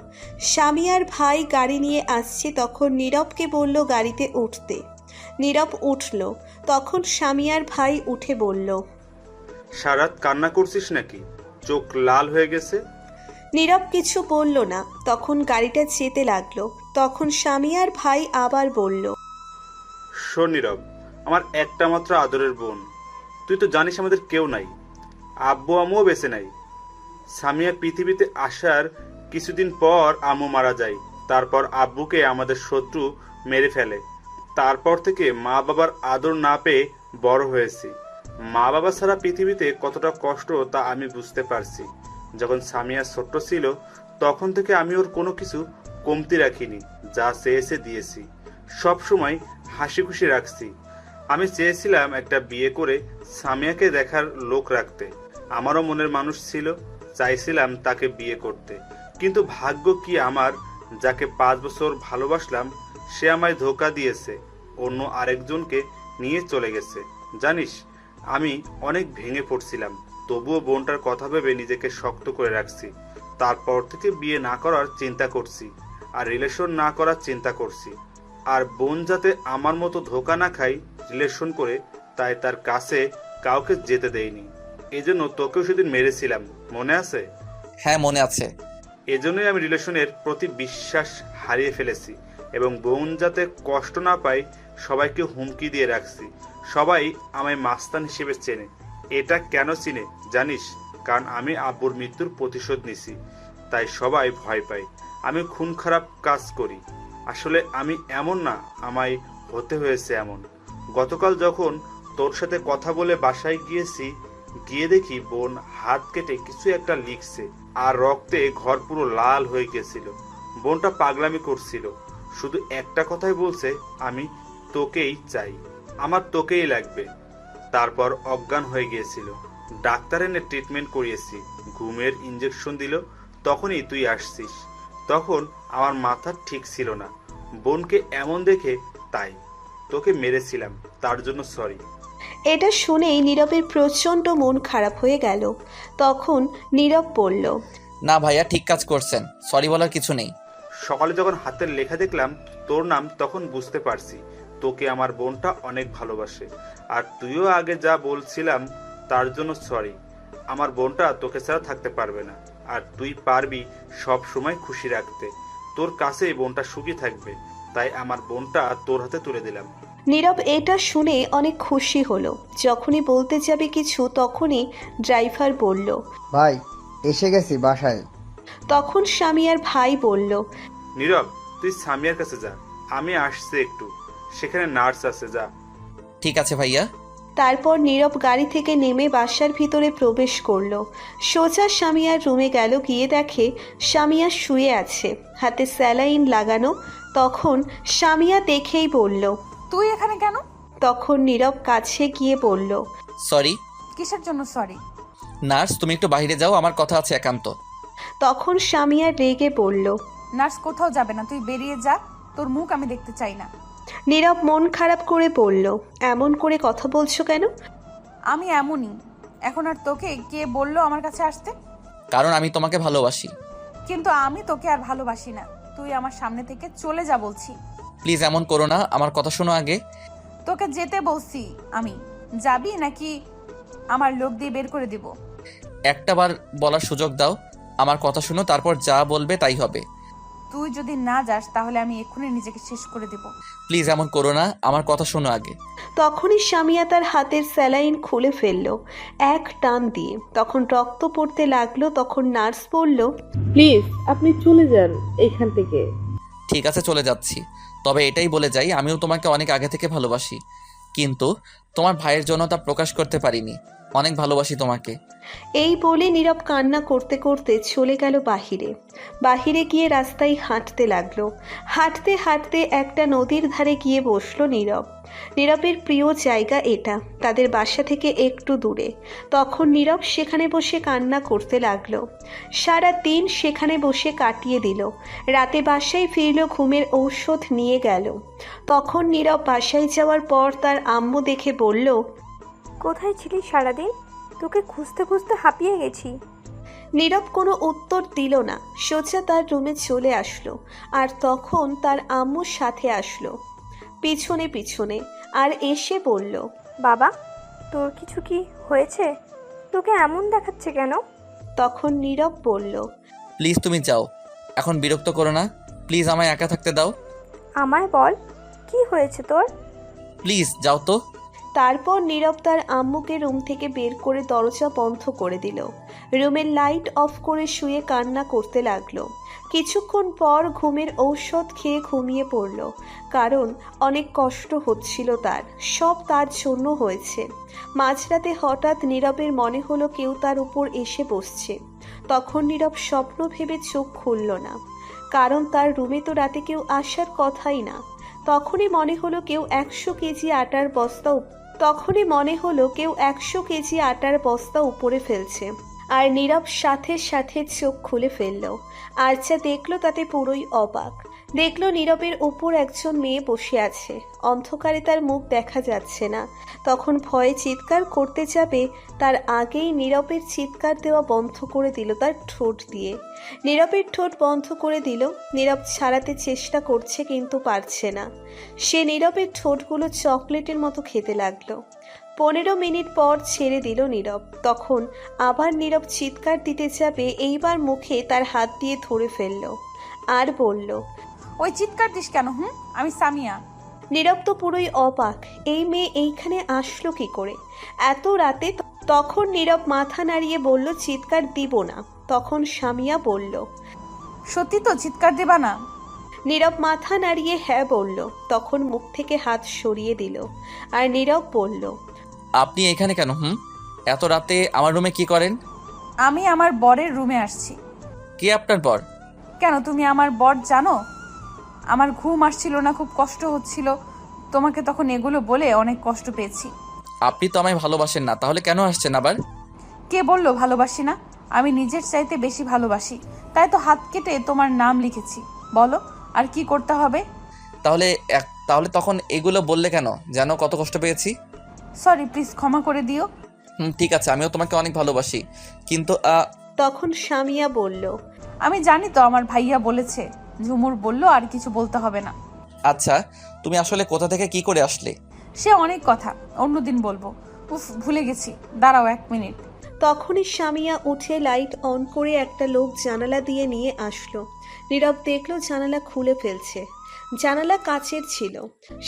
সামিয়ার ভাই গাড়ি নিয়ে আসছে, তখন নীরবকে বলল গাড়িতে উঠতে। নীরব উঠল। তখন সামিয়ার ভাই উঠে বলল, সারাত কান্না করছিস নাকি, চোখ লাল হয়ে গেছে। নীরব কিছু বলল না। তখন গাড়িটা যেতে লাগলো। তখন সামিয়ার ভাই আবার বলল, শোন নীরব, আমার একটা মাত্র আদরের বোন, তুই তো জানিস আমাদের কেউ নাই, আব্বু আম্মুও বেঁচে নাই। সামিয়া পৃথিবীতে আসার কিছুদিন পর আম্মু মারা যায়, তারপর আব্বুকে আমাদের শত্রু মেরে ফেলে। তারপর থেকে মা বাবার আদর না পেয়ে বড় হয়েছি। মা বাবা ছাড়া পৃথিবীতে কতটা কষ্ট তা আমি বুঝতে পারছি। যখন সামিয়া ছোট্ট ছিল তখন থেকে আমি ওর কোনো কিছু কমতি রাখিনি, যা চেয়েছে দিয়েছি, সব সময় হাসি খুশি রাখছি। আমি চেয়েছিলাম একটা বিয়ে করে সামিয়াকে দেখার লোক রাখতে। আমারও মনের মানুষ ছিল, চাইছিলাম তাকে বিয়ে করতে। কিন্তু ভাগ্য কি আমার, যাকে 5 বছর ভালোবাসলাম সে আমায় ধোঁকা দিয়েছে, অন্য আরেকজনকে নিয়ে চলে গেছে। জানিস, আমি অনেক ভেঙে পড়ছিলাম, তবুও বোনটার কথা ভেবে নিজেকে শক্ত করে রাখছি। তারপর থেকে বিয়ে না করার চিন্তা করছি আর রিলেশন না করার চিন্তা করছি। আর বোন যাতে আমার মতো ধোঁকা না খাই রিলেশন করে, তাই তার কাছে কাউকে যেতে দেয়নি। এজন্য তোকেও সেদিন মেরেছিলাম, মনে আছে? হ্যাঁ মনে আছে। এজন্যই আমি রিলেশনের প্রতি বিশ্বাস হারিয়ে ফেলেছি এবং বোন যাতে কষ্ট না পায় সবাইকে হুমকি দিয়ে রাখছি। সবাই আমায় মাস্তান হিসেবে চেনে। এটা কেন চিনে জানিস? কারণ আমি আব্বুর মৃত্যুর প্রতিশোধ নিছি, তাই সবাই ভয় পায়। আমি খুন খারাপ কাজ করি, আসলে আমি এমন না, আমায় হতে হয়েছে এমন। গতকাল যখন তোর সাথে কথা বলে বাসায় গিয়েছি, গিয়ে দেখি বোন হাত কেটে কিছু একটা লিখছে আর রক্তে ঘর পুরো লাল হয়ে গেছিল। বোনটা পাগলামি করছিল, শুধু একটা কথাই বলছে, আমি তোকেই চাই, আমার তোকেই লাগবে। তারপর অজ্ঞান হয়ে গিয়েছিল। ডাক্তার এনে ট্রিটমেন্ট করিয়েছি, ঘুমের ইঞ্জেকশন দিল, তখনই তুই আসছিস। তখন আমার মাথা ঠিক ছিল না, বোনকে এমন দেখে, তাই তোকে মেরেছিলাম, তার জন্য সরি। এটা শুনেই নীরবের প্রচণ্ড মন খারাপ হয়ে গেল। তখন নীরব বলল, না ভাইয়া, ঠিক কাজ করছেন, সরি বলার কিছু নেই। সকালে যখন হাতের লেখা দেখলাম তোর নাম, তখন বুঝতে পারছি তোকে আমার বোনটা অনেক ভালোবাসে। আর তুইও আগে যা বলছিলাম তার জন্য সরি। আমার বোনটা তোকে ছাড়া থাকতে পারবে না, আর তুই পারবি সব সময় খুশি রাখতে। তোর কাছেই বোনটা সুখী থাকবে, তাই আমার বোনটা তোর হাতে তুলে দিলাম। নীরব এটা শুনে অনেক খুশি হলো। যখনই বলতে যাবে কিছু তখনই ড্রাইভার বলল, ভাই এসে গেছি বাসায়। তখন সামিয়ার ভাই বলল, নীরব, তুই সামিয়ার কাছে যা, আমি আসছি একটু, সেখানে নার্স আছে, যা। ঠিক আছে ভাইয়া। তারপর নীরব গাড়ি থেকে নেমে বাসার ভিতরে প্রবেশ করলো। সোজা সামিয়ার রুমে গেল, গিয়ে দেখে সামিয়া শুয়ে আছে, হাতে স্যালাইন লাগানো। তখন সামিয়া দেখেই বলল, তুই এখানে কেন? তখন নীরব কাছে গিয়ে বলল, সরি। কিসের জন্য সরি? নার্স, তুমি একটু বাইরে যাও, আমার কথা আছে একান্ত। তখন সামিয়া রেগে বলল, নার্স কোথাও যাবে না, তুই বেরিয়ে যা, তোর মুখ আমি দেখতে চাই না। নীরব মন খারাপ করে বলল, এমন করে কথা বলছো কেন? আমি এমনই। এখন আর তোকে কে বললো আমার কাছে আসতে? কারণ আমি তোমাকে ভালোবাসি। কিন্তু আমি তোকে আর ভালোবাসি না, তুই আমার সামনে থেকে চলে যা বলছি। প্লিজ এমন করো না, আমার কথা শোনো আগে। তোকে যেতে বলছি আমি, যাবি নাকি আমার লোক দিয়ে বের করে দিব? একটা বার বলার সুযোগ দাও, আমার কথা শুনো, তারপর যা বলবে তাই হবে। তুই যদি না যাস তাহলে আমি এক্ষুনি নিজেকে শেষ করে দেব। প্লিজ এমন করো না, আমার কথা শোনো আগে। তখনই সামিয়া তার হাতের স্যালাইন খুলে ফেলল এক টান দিয়ে। তখন রক্ত পড়তে লাগলো। তখন নার্স বলল, প্লিজ আপনি চলে যান এখান থেকে। ঠিক আছে, চলে যাচ্ছি। তবে এটাই বলে যাই, আমিও তোমাকে অনেক আগে থেকে ভালোবাসি, কিন্তু তোমার ভাইয়ের জন্য তা প্রকাশ করতে পারিনি। অনেক ভালোবাসি তোমাকে। এই বলে নীরব কান্না করতে করতে চলে গেল বাহিরে। বাহিরে গিয়ে রাস্তায় হাঁটতে লাগলো। হাঁটতে হাঁটতে একটা নদীর ধারে গিয়ে বসলো নীরব। নীরবের প্রিয় জায়গা এটা, তাদের বাসা থেকে একটু দূরে। তখন নীরব সেখানে বসে কান্না করতে লাগলো। সারা দিন সেখানে বসে কাটিয়ে দিল। রাতে বাসায় ফিরল, ঘুমের ঔষধ নিয়ে গেল। তখন নীরব বাসায় যাওয়ার পর তার আম্মু দেখে বলল, কোথায় ছিলি সারাদিন? তোকে খুঁজতে খুঁজতে হাঁপিয়ে গেছি। নীরব কোনো উত্তর দিল না, সোজা তার রুমে চলে আসলো। আর তখন তার আম্মুর সাথে আসলো পিছনে পিছনে, আর এসে বলল, বাবা, তোর কিছু কি হয়েছে? তোকে এমন দেখাচ্ছে কেন? তখন নীরব বলল, প্লিজ তুমি যাও, এখন বিরক্ত করো না, প্লিজ আমায় একা থাকতে দাও। আমায় বল, কি হয়েছে তোর? প্লিজ যাও তো। তারপর নীরব তার আম্মুকে রুম থেকে বের করে দরজা বন্ধ করে দিল। রুমের লাইট অফ করে শুয়ে কান্না করতে লাগলো। কিছুক্ষণ পর ঘুমের ঔষধ খেয়ে ঘুমিয়ে পড়ল, কারণ অনেক কষ্ট হচ্ছিল তার। সব তার জন্য হয়েছে। মাঝরাতে হঠাৎ নীরবের মনে হলো কেউ তার উপর এসে বসছে। তখন নীরব স্বপ্ন ভেবে চোখ খুলল না, কারণ তার রুমে তো রাতে কেউ আসার কথাই না। তখনই মনে হলো কেউ 100 কেজি আটার বস্তা উপরে ফেলছে। আর নীরব সাথে সাথে চোখ খুলে ফেলল। আর যা দেখলো তাতে পুরোই অবাক। দেখলো নীরবের উপর একজন মেয়ে বসে আছে। অন্ধকারে তার মুখ দেখা যাচ্ছে না। তখন ভয়ে চিৎকার করতে যাবে, তার আগেই নীরবের চিৎকার দেওয়া বন্ধ করে দিল তার ঠোঁট দিয়ে। নীরবের ঠোঁট বন্ধ করে দিল। নীরব ছাড়াতে চেষ্টা করছে কিন্তু পারছে না। সে নীরবের ঠোঁটগুলো চকলেটের মতো খেতে লাগলো। 15 মিনিট পর ছেড়ে দিল নীরব। তখন আবার নীরব চিৎকার দিতে যাবে, এইবার মুখে তার হাত দিয়ে ধরে ফেলল আর বলল, ওই চিৎকার দিস কেন? আমি সামিয়া। নীরব তো পুরোই অবাক, এই মেয়ে এইখানে আসলো কি করে এত রাতে? তখন নীরব মাথা নাড়িয়ে বলল, চিৎকার দিব না। তখন সামিয়া বলল, সত্যি তো চিৎকার দিবা না? নীরব মাথা নাড়িয়ে হ্যাঁ বলল। তখন মুখ থেকে হাত সরিয়ে দিল আর নীরব বলল, আপনি এখানে কেন? এত রাতে আমার রুমে কি করেন? আমি আমার বরের রুমে আসছি। কে আপনার বর? কেন, তুমি আমার বর জানো? আমার ঘুম আসছিল না, খুব কষ্ট হচ্ছিল, তোমাকে তখন এগুলো বলে অনেক কষ্ট পেয়েছি। আপনি তো আমায় ভালোবাসেন না, তাহলে কেন আসছেন আবার? কে বললো ভালোবাসি না? আমি নিজের চাইতে বেশি ভালোবাসি, তাই তো হাত কেটে তোমার নাম লিখেছি। বলো আর কি করতে হবে? তাহলে তখন এগুলো বললে কেন? জানো কত কষ্ট পেয়েছি? সরি, প্লিজ ক্ষমা করে দিও। ঠিক আছে, আমিও তোমাকে অনেক ভালোবাসি, কিন্তু তখন সামিয়া বলল, আমি জানি তো, আমার ভাইয়া বলেছে। ঝুমুর বলল আর কিছু বলতে হবে না। আচ্ছা, তুমি আসলে কোথা থেকে কি করে আসলে? সে অনেক কথা, অন্যদিন বলবো। উফ, ভুলে গেছি, দাঁড়াও 1 মিনিট। তখনই সামিয়া উঠে লাইট অন করে একটা লোক জানালা দিয়ে নিয়ে আসলো। নীরব দেখলো জানালা খুলে ফেলছে। জানালা কাচের ছিল।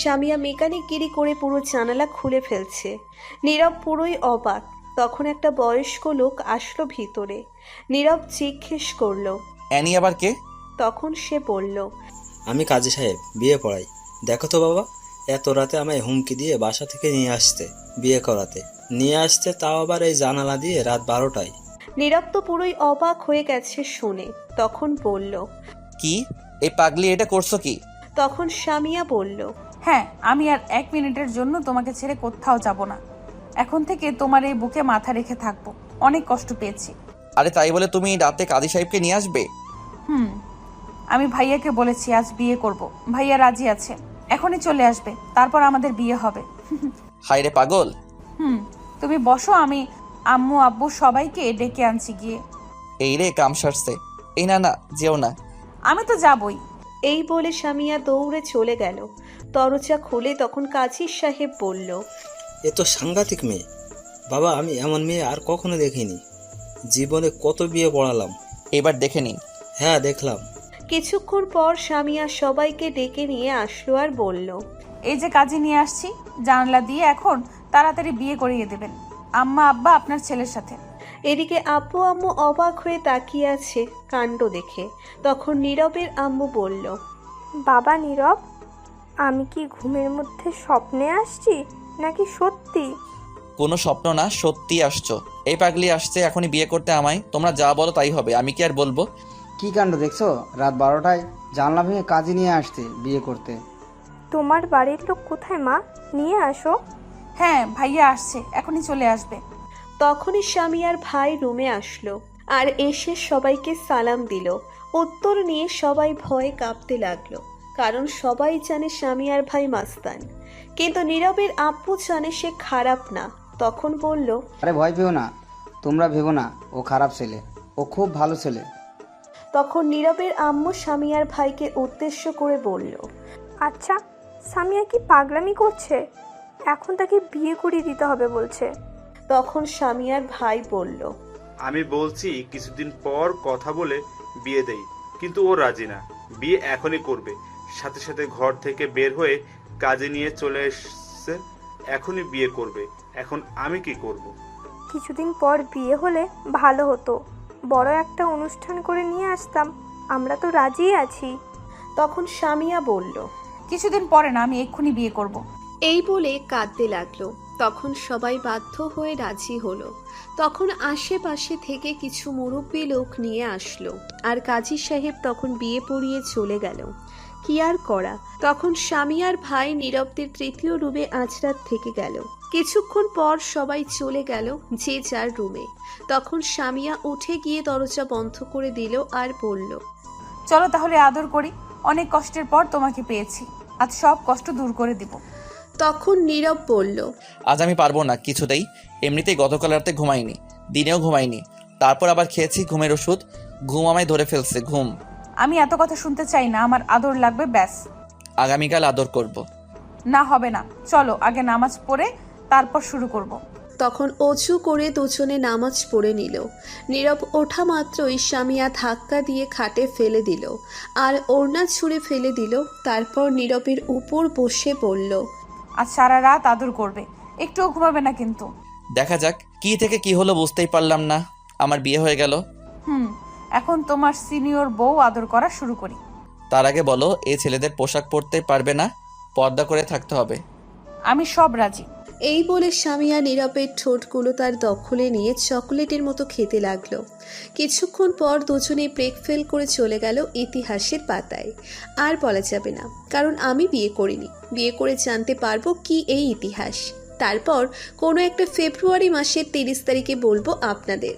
সামিয়া মেকানিকগিরি করে পুরো জানালা খুলে ফেলছে। নীরব পুরোই অবাক। তখন একটা বয়স্ক লোক আসলো ভিতরে। নীরব জিজ্ঞেস করলো, অ্যানি আবার কে? তখন সে বলল, আমি কাজী সাহেব, বিয়ে পড়াই। দেখো তো বাবা, এত রাতে আমায় হুমকি দিয়ে বাসা থেকে নিয়ে আসতে, বিয়ে করাতে নিয়ে আসতে, তাও আবার এই জানালা দিয়ে রাত 12টায়। নীরব তো পুরোই অবাক হয়ে গেছে শুনে। তখন বলল, কি এই পাগলি এটা করছো কি? তখন সামিয়া বলল, হ্যাঁ, আমি আর 1 মিনিটের জন্য তোমাকে ছেড়ে কোথাও যাব না। এখন থেকে তোমার এই বুকে মাথা রেখে থাকবো। অনেক কষ্ট পেয়েছি। আরে তাই বলে তুমি রাতে কাজী সাহেবকে নিয়ে আসবে? আমি ভাইয়াকে বলেছি আজ বিয়ে করব। ভাইয়া রাজি আছে, এখনই চলে আসবে, তারপর আমাদের বিয়ে হবে। হায় রে পাগল। তুমি বসো, আমি আম্মু আব্বু সবাইকে ডেকে আনছি গিয়ে। এই রে কাম সারছে। এই না, যেও না। আমি তো যাবই। এই বলে সামিয়া দৌড়ে চলে গেল। দরজা খুলে তখন কাজী সাহেব বলল, এ তো সাংঘাতিক মেয়ে বাবা, আমি এমন মেয়ে আর কখনো দেখিনি। জীবনে কত বিয়ে পড়ালাম, এবার দেখে নিন। হ্যাঁ দেখলাম। কিছুক্ষণ পর সামিয়া সবাইকে ডেকে নিয়ে আসলো আর বলল, এই যে কাজে নিয়ে আসছি, জানলা দিয়ে এখন তাড়াতাড়ি বিয়ে করিয়ে দেবেন আম্মা আব্বা আপনার ছেলের সাথে। এদিকে আব্বু আম্মু অবাক হয়ে তাকিয়ে আছে কাণ্ড দেখে। তখন নীরবের আম্মু বলল, বাবা নীরব, আমি কি ঘুমের মধ্যে স্বপ্নে আসছি নাকি সত্যি? কোনো স্বপ্ন না, সত্যি আসছো। এই পাগলি আসছে এখনই বিয়ে করতে আমায়। তোমরা যা বলো তাই হবে, আমি কি আর বলবো? কি কাণ্ড দেখছো, রাত 12টায় জানলা ভেঙে কাজে নিয়ে আসতে, বিয়ে করতে। তোমার বাড়ির লোক কোথায় মা? নিয়ে আসো। হ্যাঁ, ভাইয়া আসছে, এখনই চলে আসবে। তখনই সামিয়ার ভাই রুমে আসলো আর এসে সবাইকে সালাম দিল। উত্তর নিয়ে সবাই ভয়ে কাঁপতে লাগলো, কারণ সবাই জানে সামিয়ার ভাই মাস্তান, কিন্তু নীরবের আব্বু জানে সে খারাপ না। তখন বলল, আরে ভয় পেও না, তোমরা ভেবো না ও খারাপ ছেলে, ও খুব ভালো ছেলে। তখন নীরবের আম্মু সামিয়ার ভাইকে উদ্দেশ্য করে বলল, আচ্ছা, সামিয়া কি পাগলামি করছে? এখন তাকে বিয়ে করিয়ে দিতে হবে বলছে। তখন সামিয়ার ভাই বলল, আমি বলছি কিছুদিন পর কথা বলে বিয়ে দেই, কিন্তু ও রাজি না। বিয়ে এখনই করবে। সাথে সাথে ঘর থেকে বের হয়ে কাজে নিয়ে চলে এসছে, এখনই বিয়ে করবে। এখন আমি কি করব? কিছুদিন পর বিয়ে হলে ভালো হতো, বড় একটা অনুষ্ঠান করে নিয়ে আসতাম, আমরা তো রাজি আছি। তখন সামিয়া বলল, কিছুদিন পরে না, আমি এক্ষুনি বিয়ে করব। এই বলে কাঁদতে লাগলো। তখন সবাই বাধ্য হয়ে রাজি হলো। তখন আশেপাশে থেকে কিছু মুরব্বী লোক নিয়ে আসলো আর কাজী সাহেব তখন বিয়ে পড়িয়ে চলে গেল। কি আর করা। তখন সামিয়ার ভাই নীরবদের তৃতীয় রুমে আজরাত থেকে গেল। কিছুক্ষণ পর সবাই চলে গেল যে যার রুমে। তখন সামিয়া উঠে গিয়ে দরজা বন্ধ করে দিল আর বলল, চলো তাহলে আদর করি, অনেক কষ্টের পর তোমাকে পেয়েছি, আজ সব কষ্ট দূর করে দিব। তখন নীরব বলল, আজ আমি পারবো না কিছুতেই। এমনিতেই গতকাল রাতে ঘুমাইনি, দিনেও ঘুমাইনি, তারপর আবার খেয়েছি ঘুমের ওষুধ, ঘুম আমায় ধরে ফেলছে। ঘুম। আমি এত কথা শুনতে চাই না, আমার আদর লাগবে ব্যাস। আগামীকাল আদর করব। না হবে না, চলো আগে নামাজ পড়ে তারপর শুরু করব। তখন অজু করে দুজনে নামাজ পড়ে নিল। নীরব ওঠা মাত্রই সামিয়া ধাক্কা দিয়ে খাটে ফেলে দিল আর ওড়না ছুঁড়ে ফেলে দিল। তারপর নীরবের উপর বসে বলল, আজ সারা রাত আদর করবে, একটুও ঘুমাবে না কিন্তু। দেখা যাক কি থেকে কি হলো, বুঝতেই পারলাম না। আমার বিয়ে হয়ে গেল। এখন তোমার সিনিয়র বউ আদর করা শুরু করি। তার আগে বলো, এই ছেলেদের পোশাক পরতে পারবে না, পর্দা করে থাকতে হবে। আমি সব রাজি। এই বলে সামিয়া নীরবের ঠোঁটগুলো তার দখলে নিয়ে চকলেটের মতো খেতে লাগলো। কিছুক্ষণ পর দুজনেই ব্রেক ফেল করে চলে গেল ইতিহাসের পাতায়। আর বলা যাবে না, কারণ আমি বিয়ে করিনি। বিয়ে করে জানতে পারবো কি এই ইতিহাস। তারপর কোনো একটা ফেব্রুয়ারি মাসের 30 তারিখে বলবো আপনাদের।